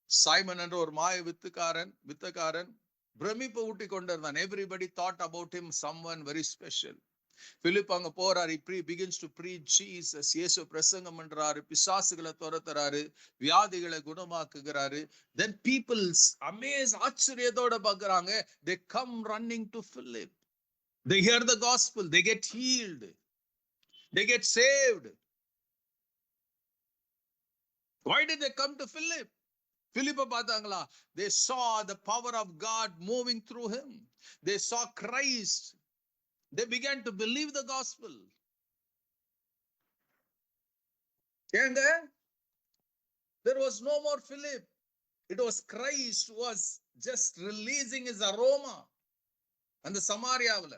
சைமன் என்ற ஒரு மாய வித்தக்காரன் பிரமிப்பு ஊட்டி கொண்டிருந்தான். Everybody thought about him someone very special. Philip அங்க போறாரு. He begins to preach Jesus. இயேசு பிரசங்கம் பண்றாரு, பிசாசுகளை துரத்துறாரு, வியாதிகளை குணமாக்குகிறாரு. Then people amazed, ஆச்சரியத்தோட பார்க்கறாங்க. They come running to Philip. They hear the gospel, they get healed, they get saved. Why did they come to Philip? Philippa பார்த்தாங்களா? They saw the power of God moving through him. They saw Christ. They began to believe the gospel. And there was no more Philip. It was Christ who was just releasing his aroma. அந்த சமாரியாவுல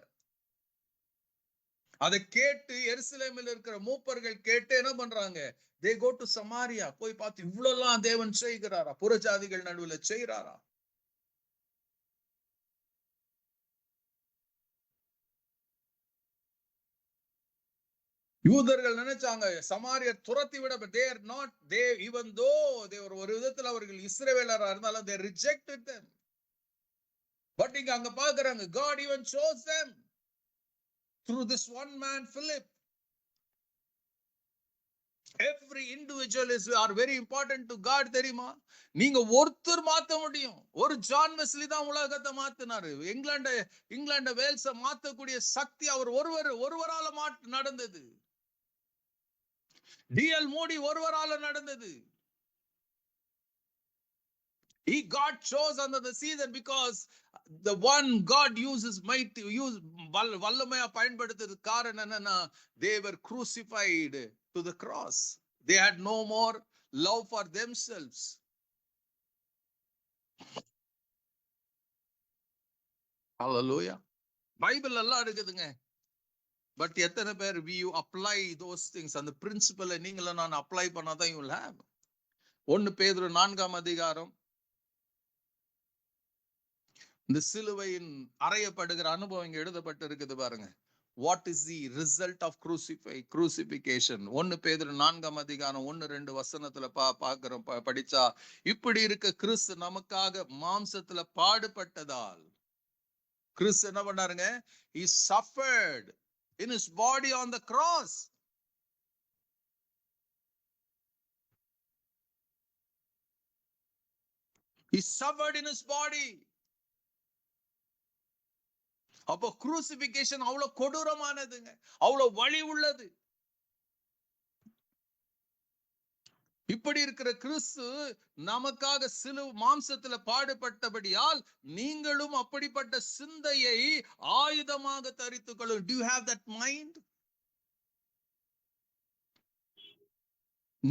அதை கேட்டு எருசலேமில் இருக்கிற மூப்பர்கள் கேட்டு என்ன பண்றாங்க? They go to Samaria. போய் பார்த்து இவ்வளவுலாம் தேவன் செய்கிறாரா? புறஜாதிகள் நடுவுல செய்கிறாரா? யூதர்கள் நினைச்சாங்க சமாரியர் துரத்தி விட, but they are not, they even though they were ஒரு விதத்துல அவர்கள் இஸ்ரவேலரா இருந்தாலும் they rejected them. பட் இங்க அங்க பாக்குறாங்க, God even chose them through this one man Philip. Every individual are very important to God. தெரியுமா? நீங்க ஒருத்தர் மாத்த முடியும். ஒரு ஜான் வெஸ்லி தான் உலகத்தை மாத்தினாரு. இங்கிலாந்து வேல்ஸ மாத்தக்கூடிய சக்தி அவர் ஒருவரால நடந்தது. டிஎல் மோடி ஒருவரால நடந்தது. He got chose under the season because the one God uses might use வல்லமையா பயன்படுத்துறது காரணம் என்னன்னா, they were crucified to the cross. They had no more love for themselves. Hallelujah. Bible எல்லாம் இருக்குதுங்க. But எத்தனை பேர் you apply those things? அந்த பிரின்சிபலை நீங்களும் நான் அப்ளை பண்ணாதான் you will have. 1 பேதுரு 4ஆம் அதிகாரம் இந்த சிலுவையின் அறையப்படுகிற அனுபவம் இங்க எழுதப்பட்டு இருக்குது பாருங்க. What is the result of crucifixion? 1 பேதுரு 4ஆம் அதிகாரம் 1-2 வசனத்துல பாக்குறோம். படிச்சா இப்படி இருக்க கிறிஸ்து நமக்காக மாம்சத்துல பாடுபட்டதால், கிறிஸ்து என்ன பண்ணாருங்க? He suffered in his body on the cross. He suffered in his body. அப்போ crucifixion அவ்வளவு கொடூரமானதுங்க, அவ்வளவு வலி உள்ளது. இப்படி இருக்கிற கிறிஸ்து நமக்காக மாம்சத்துல பாடுபட்டபடியால் நீங்களும் அப்படிப்பட்ட சிந்தையை ஆயுதமாக தரித்துக் கொள்ளும். Do you have that mind?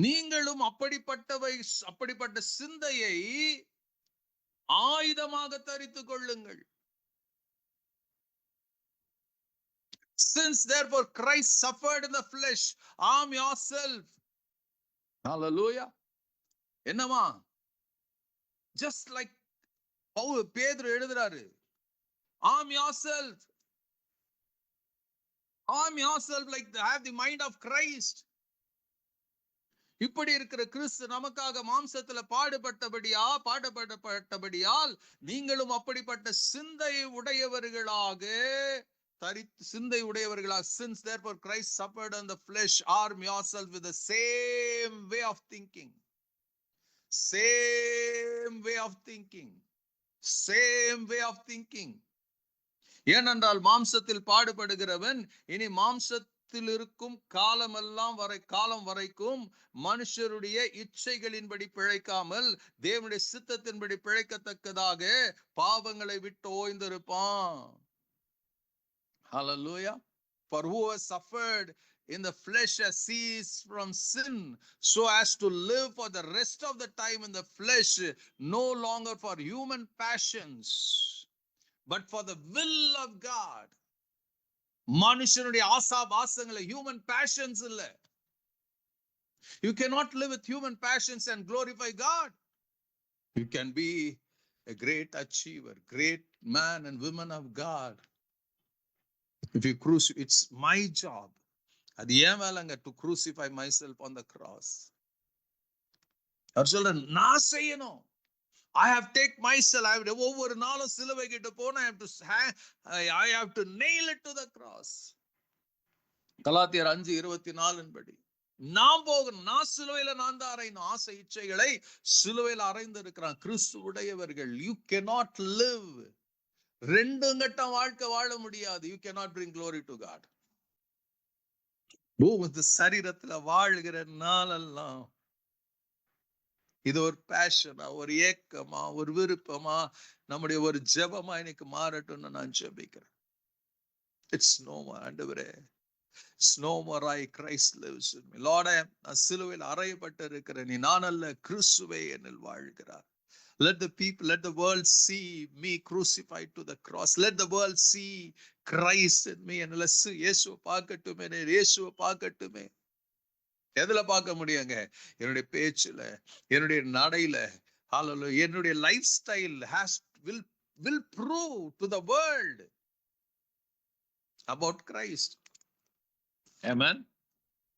நீங்களும் அப்படிப்பட்ட சிந்தையை ஆயுதமாக தரித்துக் கொள்ளுங்கள். Since therefore Christ suffered in the flesh, arm yourself. Hallelujah. என்னமா? Just like பேதுரு எழுதுறாரு, arm yourself. Arm yourself like have the mind of Christ. இப்படி இருக்கிற கிறிஸ்து நமக்காக மாம்சத்துல பாடுபட்டபடியால் நீங்களும் அப்படிப்பட்ட சிந்தையை உடையவர்களாக சிந்தை உடையவர்களா. Since therefore Christ suffered in the flesh, arm yourself with the same way of thinking. Same way of thinking. Same way of thinking. ஏனென்றால் மாம்சத்தில் பாடுபடுகிறவன் இனி மாம்சத்தில் இருக்கும் காலம் வரைக்கும் மனுஷருடைய இச்சைகளின்படி பிழைக்காமல் தேவனுடைய சித்தத்தின்படி பிழைக்கத்தக்கதாக பாவங்களை விட்டு ஓய்ந்திருப்பான். Hallelujah. For who has suffered in the flesh has ceased from sin, so as to live for the rest of the time in the flesh, no longer for human passions, but for the will of God. மனுஷனுடைய ஆசாபாசங்களை, human passions இல்ல. You cannot live with human passions and glorify God. You can be a great achiever, great man and woman of God. If you crucify, it's my job. அது ஏன் வேலைங்க, to crucify myself on the cross. அவர் சொல்ற, நான் செய்யணும். I have take myself. I have ஒவ்வொரு நாளும் சிலுவை கிட்ட போன I have to nail it to the cross. கலாத்தியர் 5:24 படி நான் போகணும், நான் சிலுவையில நான் தான் அறையணும். ஆசை இச்சைகளை சிலுவையில அறைந்து இருக்கிறான் கிறிஸ்து உடையவர்கள். You cannot live. ரெண்டு கட்டம் வாழ்க்கை வாழ முடியாது. You cannot bring glory to God. சரீரத்துல வாழ்கிற நாளெல்லாம் இது ஒரு பேஷனா, ஒரு ஏக்கமா, ஒரு விருப்பமா, நம்முடைய ஒரு ஜெபமா இன்னைக்கு மாறட்டும்னு நான் ஜெபிக்கிறேன். It's no more. ஆண்டவரே, it's no more I, Christ lives in me. Lord, நான் சிலுவையில் அறையப்பட்டு இருக்கிறேன். நீ நான் அல்ல, கிறிஸ்துவே என்னில் வாழ்கிறார். Let the people, let the world see me crucified to the cross. Let the world see Christ in me. என்னல இயேசுவை பார்க்கட்டுமே, இயேசுவை பார்க்கட்டுமே. எதுல பார்க்க முடியுங்க? என்னுடைய பேச்சுல, என்னுடைய நடையில, ஹalleluya, என்னுடைய life style will prove to the world about Christ. Amen.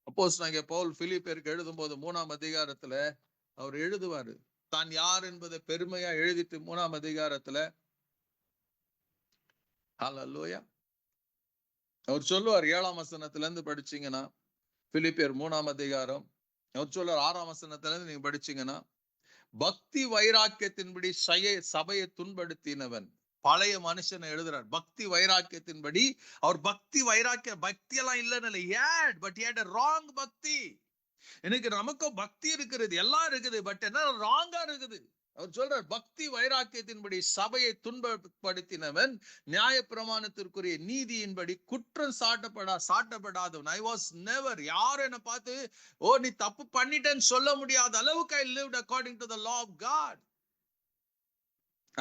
அப்போஸ்தலனாகிய பவுல் பிலிப்பியருக்கு எழுதும்போது 3ஆம் அதிகாரத்துல அவர் எழுதுவாரு, தான் யார் என்பதை பெருமையா எழுதிட்டு 3ஆம் அதிகாரத்துல ஹalleluya அவர் சொல்லுவார். 7ஆம் வசனத்துல இருந்து படிச்சீங்கன்னா, பிலிப்பியர் 3ஆம் அதிகாரம் அவர் சொல்றார் 6ஆம் வசனத்துல இருந்து நீங்க படிச்சீங்கன்னா, பக்தி வைராக்கியத்தின்படி சபையை துன்படுத்தினவன். பழைய மனுஷனை எழுதுறார். பக்தி வைராக்கியத்தின்படி அவர் பக்தி எல்லாம் இல்லைன்னு, but he had a wrong பக்தி. எனக்கு நமக்கும் பக்தி இருக்கிறது, எல்லாம் இருக்குது, பட் என்ன ராங்கா இருக்குது. அவர் சொல்றார், பக்தி வைராக்கியத்தின்படி சபையை துன்பப்படுத்தினவன், நியாய பிரமாணத்திற்குரிய நீதியின்படி குற்றம் சாட்டப்படாதவன். I was never, யார் என்ன பார்த்து ஓ நீ தப்பு பண்ணிட்டேன்னு சொல்ல முடியாத அளவுக்கு I lived according to the law of God.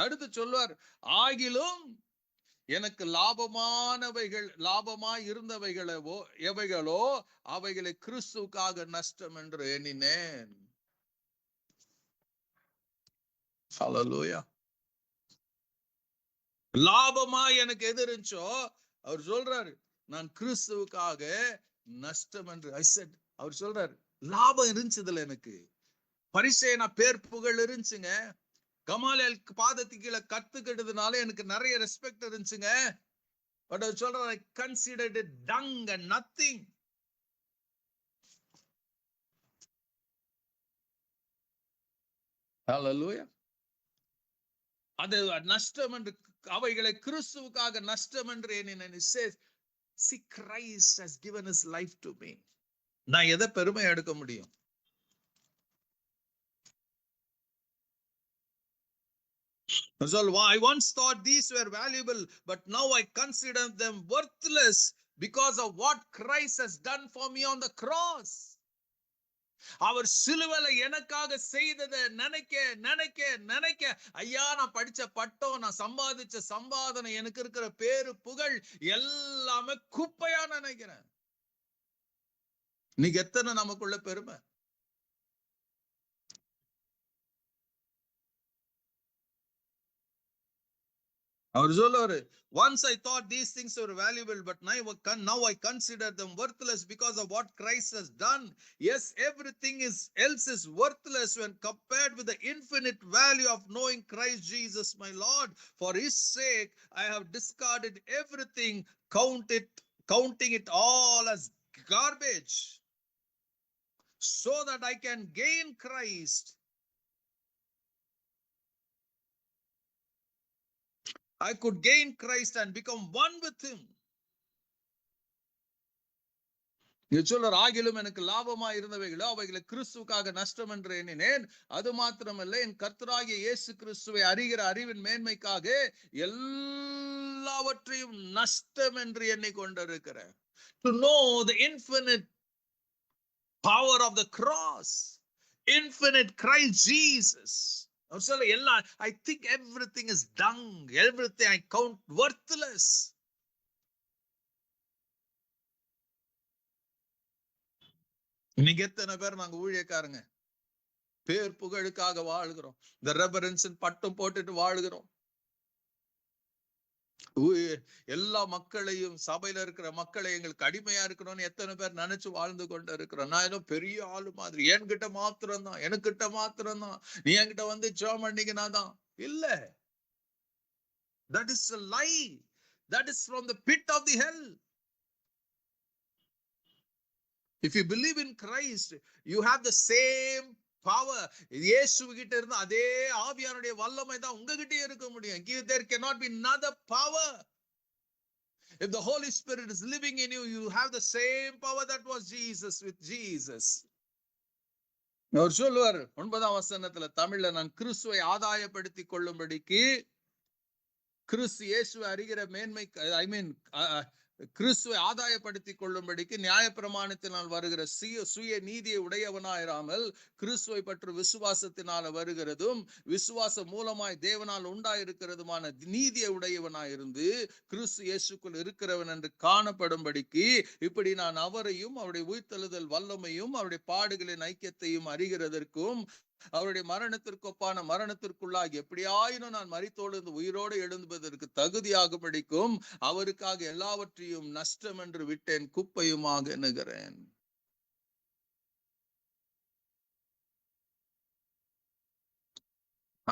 அடுத்து சொல்வார், ஆகிலும் எனக்கு லாபமாய் இருந்தவைகளோ எவைகளோ அவைகளை கிறிஸ்துவுக்காக நஷ்டம் என்று எண்ணினேன். ஹalleluya. லாபமா எனக்கு எது இருந்துச்சோ அவர் சொல்றாரு, நான் கிறிஸ்துவுக்காக நஷ்டம் என்று. அவர் சொல்றாரு, லாபம் இருந்துச்சுதுல, எனக்கு பரிசேனா பேர் புகழ் இருந்துச்சுங்க, கமாலியல் பாதத்துக்கு கீழே கத்துக்கிட்டதுனால எனக்கு நிறைய ரெஸ்பெக்ட் இருந்துச்சுங்க. பட் அவர் சொல்றாரு, I considered it dung and nothing. Hallelujah. அது நஷ்டம் என்று, அவைகளை கிறிஸ்துவுக்காக நஷ்டம் என்று எண்ணினேன். See, Christ has given his life to me. நான் எதை பெருமை எடுக்க முடியும்? I once thought these were valuable, but now I consider them worthless because of what Christ has done for me on the cross. அவர் சிலுவையில எனக்காக செய்ததை நினைக்க ஐயா, நான் படிச்ச பட்டம், நான் சம்பாதிச்ச சம்பாதனை, எனக்கு இருக்கிற பேரு புகழ் எல்லாமே குப்பையா நினைக்கிறேன். நீங்க எத்தனை நமக்குள்ள பெருமை. அவர் சொல்லுவாரு, once I thought these things were valuable, but now I consider them worthless because of what Christ has done. Yes, everything else is worthless when compared with the infinite value of knowing Christ Jesus my Lord. For his sake I have discarded everything, counting it all as garbage, so that I can gain Christ. I could gain Christ and become one with him. சொல்றார், ஆகிலும் எனக்கு லாபமா இருந்தவைகளோ அவைகளை கிறிஸ்துவுக்காக நஷ்டம் என்று எண்ணினேன். அது மாத்திரமல்ல, என் கர்த்தராகிய இயேசு கிறிஸ்துவை அறிகிற அறிவின் மேன்மைக்காக எல்லாவற்றையும் நஷ்டம் என்று எண்ணிக்கொண்டிருக்கிறேன். To know the infinite power of the cross, infinite Christ Jesus. I think everything is dung, everything I count worthless. இன்னைக்கு எத்தனை பேர் நாங்க ஊழியக்காரங்க பேர் புகழுக்காக வாழ்கிறோம், இந்த ரெபரன்ஸ் பட்டம் போட்டுட்டு வாழ்கிறோம். எல்லா மக்களையும், சபையில இருக்கிற மக்களை எங்களுக்கு அடிமையா இருக்கணும்னு எத்தனை பேர் நினைச்சு வாழ்ந்து கொண்டு இருக்கிறோம். நான் ஏதோ பெரிய ஆளு மாதிரி, என்கிட்ட மாத்திரம் தான், எனக்கிட்ட மாத்திரம் தான், நீ என்கிட்ட வந்து ஜெபம் பண்ணிக்கினா தான். இல்ல, that is a lie. That is from the pit of the hell. If you believe in Christ, you have the same power. இயேசு கிட்ட இருந்து அதே ஆவியானுடைய வல்லமை தான் உங்ககிட்டயே இருக்க முடியும். There cannot be another power. If the Holy Spirit is living in you, you have the same power that was Jesus with Jesus. அவர் சொல்லுவார் 9ஆம் வசனத்துல, தமிழ்ல, நான் கிறிஸ்துவை ஆதாயப்படுத்திக் கொள்ளும்படிக்கு, கிறிஸ்து இயேசுவை அறிகிற மேன்மை, கிறிஸ்துவை ஆதாயப்படுத்திக் கொள்ளும்படிக்கு நியாயப்பிரமாணத்தினால் வருகிற சுய நீதியை உடையவனாயிராமல் கிறிஸ்துவை பற்றி விசுவாசத்தினால வருகிறதும் விசுவாச மூலமாய் தேவனால் உண்டாயிருக்கிறதுமான நீதியை உடையவனாயிருந்து கிறிஸ்து இயேசுக்குள் இருக்கிறவன் என்று காணப்படும்படிக்கு, இப்படி நான் அவரையும் அவருடைய உயிர்த்தெழுதல் வல்லமையும் அவருடைய பாடுகளின் ஐக்கியத்தையும் அறிகிறதற்கும் அவருடைய மரணத்திற்கு ஒப்பான மரணத்திற்குள்ளாக எப்படியாயினும் நான் மரித்தோடு உயிரோடு எழுந்துவதற்கு தகுதியாகும்படிக்கும் அவருக்காக எல்லாவற்றையும் நஷ்டம் என்று விட்டேன், குப்பையுமாக எண்ணுகிறேன்.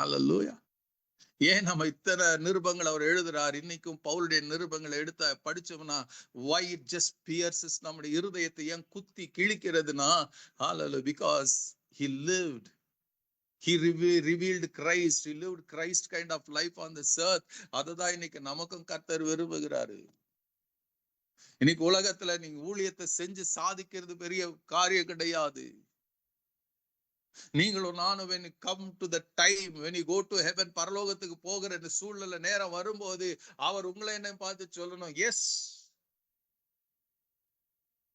ஹல்லேலூயா. ஏன் நம்ம இத்தனை நிருபங்கள் அவர் எழுதுறார்? இன்னைக்கும் பவுலுடைய நிருபங்களை எடுத்த படிச்சோம்னா, why it just pierces நம்முடைய இருதயத்தை ஏன் குத்தி கிழிக்கிறதுனா, hallelujah, because he lived. He revealed Christ. He lived Christ kind of life on this earth. அதுதான் இன்னைக்கு நமக்கும் கர்த்தர் விரும்புகிறாரு. இன்னைக்கு உலகத்துல நீங்க ஊழியத்தை செஞ்சு சாதிக்கிறது பெரிய காரியம் கிடையாது. நீங்களும் நானும் when you come to the time when you go to heaven, பரலோகத்துக்கு போகிற இந்த சூழ்நிலை நேரம் வரும்போது அவர் உங்களை என்ன பார்த்து சொல்லணும், எஸ்,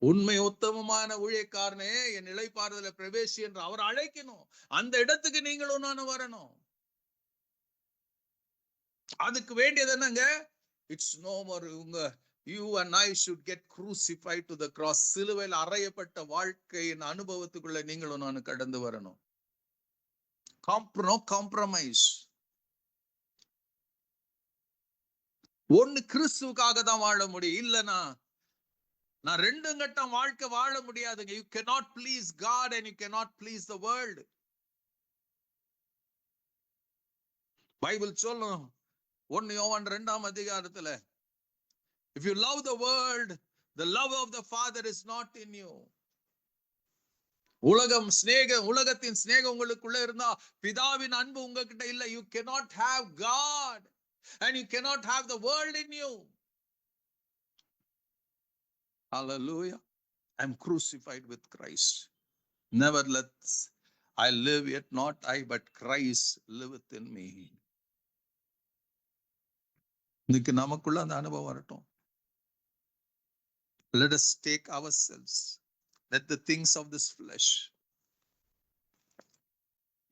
உண்மை உத்தமமான ஊழியக்காரனே, என் இளைப்பாறுதல பிரவேசி என்று அவர் அழைக்கணும். அந்த இடத்துக்கு நீங்களும் நானும் வரணும். அதுக்கு வேண்டியது என்னங்க? It's no more. you and I should get crucified to the cross. சிலுவையில் அறையப்பட்ட வாழ்க்கையின் அனுபவத்துக்குள்ள நீங்களும் நானும் கடந்து வரணும். no compromise. ஒன்னு கிறிஸ்துவுக்காக தான் வாழ முடியும், இல்லனா நான் ரெண்டு கட்டம் வாழ்க்கை வாழ முடியாதுங்க. You cannot please God and you cannot please the world. Bible சொல்லும் 1 யோவான் 2ஆம் அதிகாரத்துல, if you love the world, the love of the Father is not in you. உலகத்தின் சிநேகம் உங்களுக்குள்ள இருந்தா பிதாவின் அன்பு உங்ககிட்ட இல்ல. You cannot have God and you cannot have the world in you. Hallelujah. I'm crucified with Christ. Nevertheless, I live, yet not I, but Christ liveth in me. இன்னைக்கு நமக்குள்ள அந்த அனுபவம் வரட்டும். Let us take ourselves. Let the things of this flesh.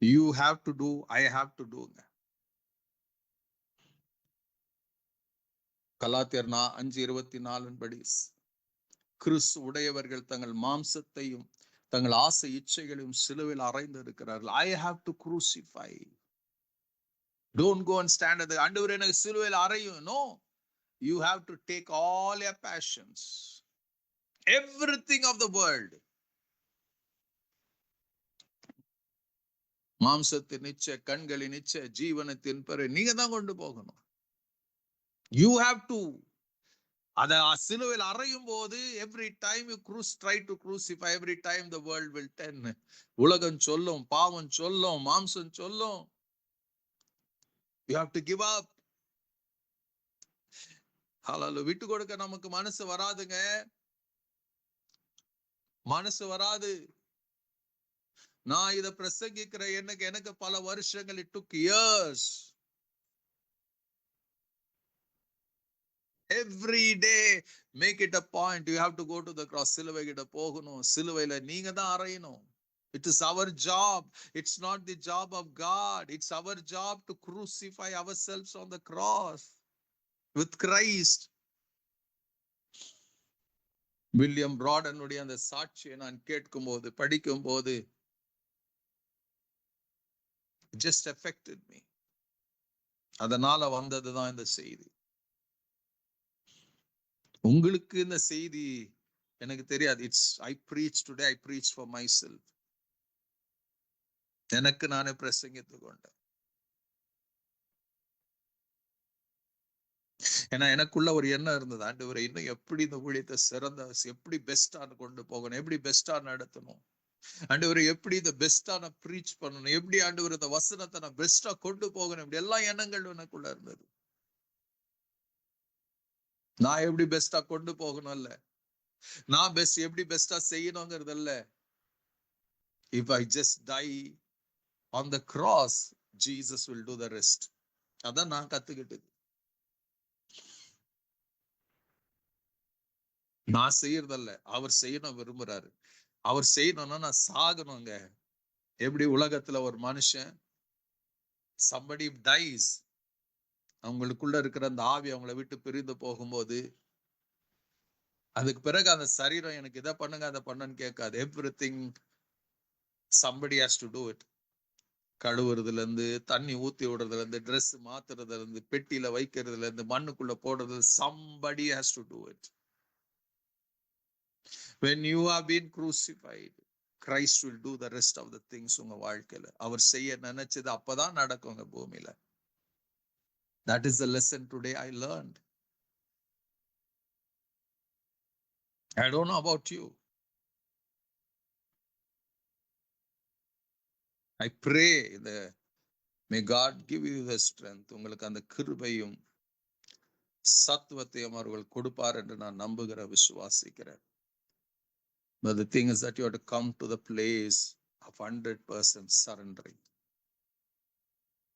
You have to do, I have to do. கலாத்தியர் 5:24 படி, கிறிஸ்து உடையவர்கள் தங்கள் மாம்சத்தையும் தங்கள் ஆசை இச்சைகளையும் சிலுவையில் அறைந்து இருக்கிறார்கள். I have to crucify. Don't go and stand at the ஆண்டவரே எனக்கு சிலுவையில் அறையும். No, you have to take all your passions, everything of the world. மாம்சத்தின் இச்சை, கண்களின் இச்சை, ஜீவனத்தின் பெரு நீங்க தான் கொண்டு போகணும். You have to. அத சிலுவையில் அறையும் போது every time you try to crucify, every time the world will turn. உலகம் சொல்லும், பாவம் சொல்லும், மாம்சம் சொல்லும். You have to give up. ஹalleluya. விட்டு கொடுக்க நமக்கு மனசு வராதுங்க. மனசு வராது. நான் இத பிரசங்கிக்கிற எனக்கு பல வருஷங்கள், it took years. Every day make it a point, you have to go to the cross. சிலுவை கிட்ட போகணும். சிலுவையில நீங்க தான் அறையணும். It is our job. It's not the job of God. It's our job to crucify ourselves on the cross with Christ. William பிராடனுடைய அந்த சாட்சியை நான் கேட்கும் போது, படிக்கும் போது, just affected me. அதனால வந்ததுதான் இந்த செய்தி. உங்களுக்கு இந்த செய்தி எனக்கு தெரியாது. It's I preach today, I preach for myself. எனக்கு நானே பிரசங்கித்துக் கொண்டேன். ஏன்னா எனக்குள்ள ஒரு எண்ணம் இருந்தது, ஆண்டவரே இன்னும் எப்படி இந்த ஊழியத்தை சிறந்த, எப்படி பெஸ்டான கொண்டு போகணும், எப்படி பெஸ்டா நடத்தணும், ஆண்டவரே எப்படி இந்த பெஸ்டான ப்ரீச் பண்ணணும், எப்படி ஆண்டவர் இந்த வசனத்தை நான் பெஸ்டா கொண்டு போகணும், இப்படி எல்லா எண்ணங்கள் எனக்குள்ள இருந்தது. நான் எப்படி பெஸ்டா கொண்டு போகணும் இல்ல, நான் எப்படி பெஸ்டா செய்யணுங்கிறது இல்ல. If I just die on the cross, Jesus will do the rest. அதான் நான் கத்துக்கிட்டது. நான் செய்யறதல்ல, அவர் செய்யணும் விரும்புறாரு. அவர் செய்யணும்னா நான் சாகணுங்க. எப்படி உலகத்துல ஒரு மனுஷன் somebody dies, அவங்களுக்குள்ள இருக்கிற அந்த ஆவி அவங்கள விட்டு பிரிந்து போகும்போது, அதுக்கு பிறகு அந்த சரீரம் எனக்கு இதை பண்ணுங்க அதை பண்ணுன்னு கேட்காது. Everything somebody has to do it. கழுவுறதுல இருந்து, தண்ணி ஊத்தி விடுறதுல இருந்து, ட்ரெஸ் மாத்துறதுல இருந்து, பெட்டியில வைக்கிறதுல இருந்து, மண்ணுக்குள்ள போடுறது, somebody has to do it. When you have been crucified, Christ will do the rest of the things உங்க வாழ்க்கையில. அவர் செய்ய நினைச்சது அப்பதான் நடக்குங்க பூமியில. That is the lesson today I learned. I don't know about you. I pray may God give you the strength. உங்களுக்கு அந்த கிருபையும் சத்துவத்தையும் அவர்கள் கொடுப்பார் என்று நான் நம்புகிற, விசுவாசிக்கிறேன். But the thing is that you have to come to the place of 100% surrendering.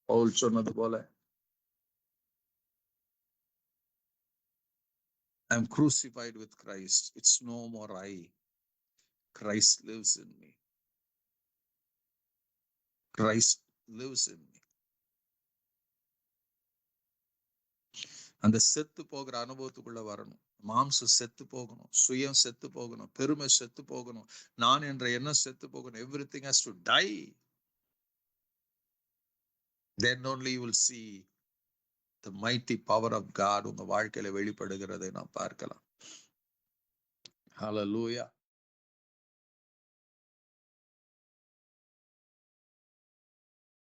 Pavul சொன்னது போல, I am crucified with Christ. It's no more I. Christ lives in me. Christ lives in me. அந்த செத்து போகிற அனுபவத்துக்குள்ள வரணும். மாம்சம் செத்து போகணும், சுயம் செத்து போகணும், பெருமை செத்து போகணும், நான் என்ற எண்ணம் செத்து போகணும். Everything has to die. Then only you will see the mighty power of God உங்க வாழ்க்கையில வெளிப்படுகிறதை நாம் பார்க்கலாம். Hallelujah.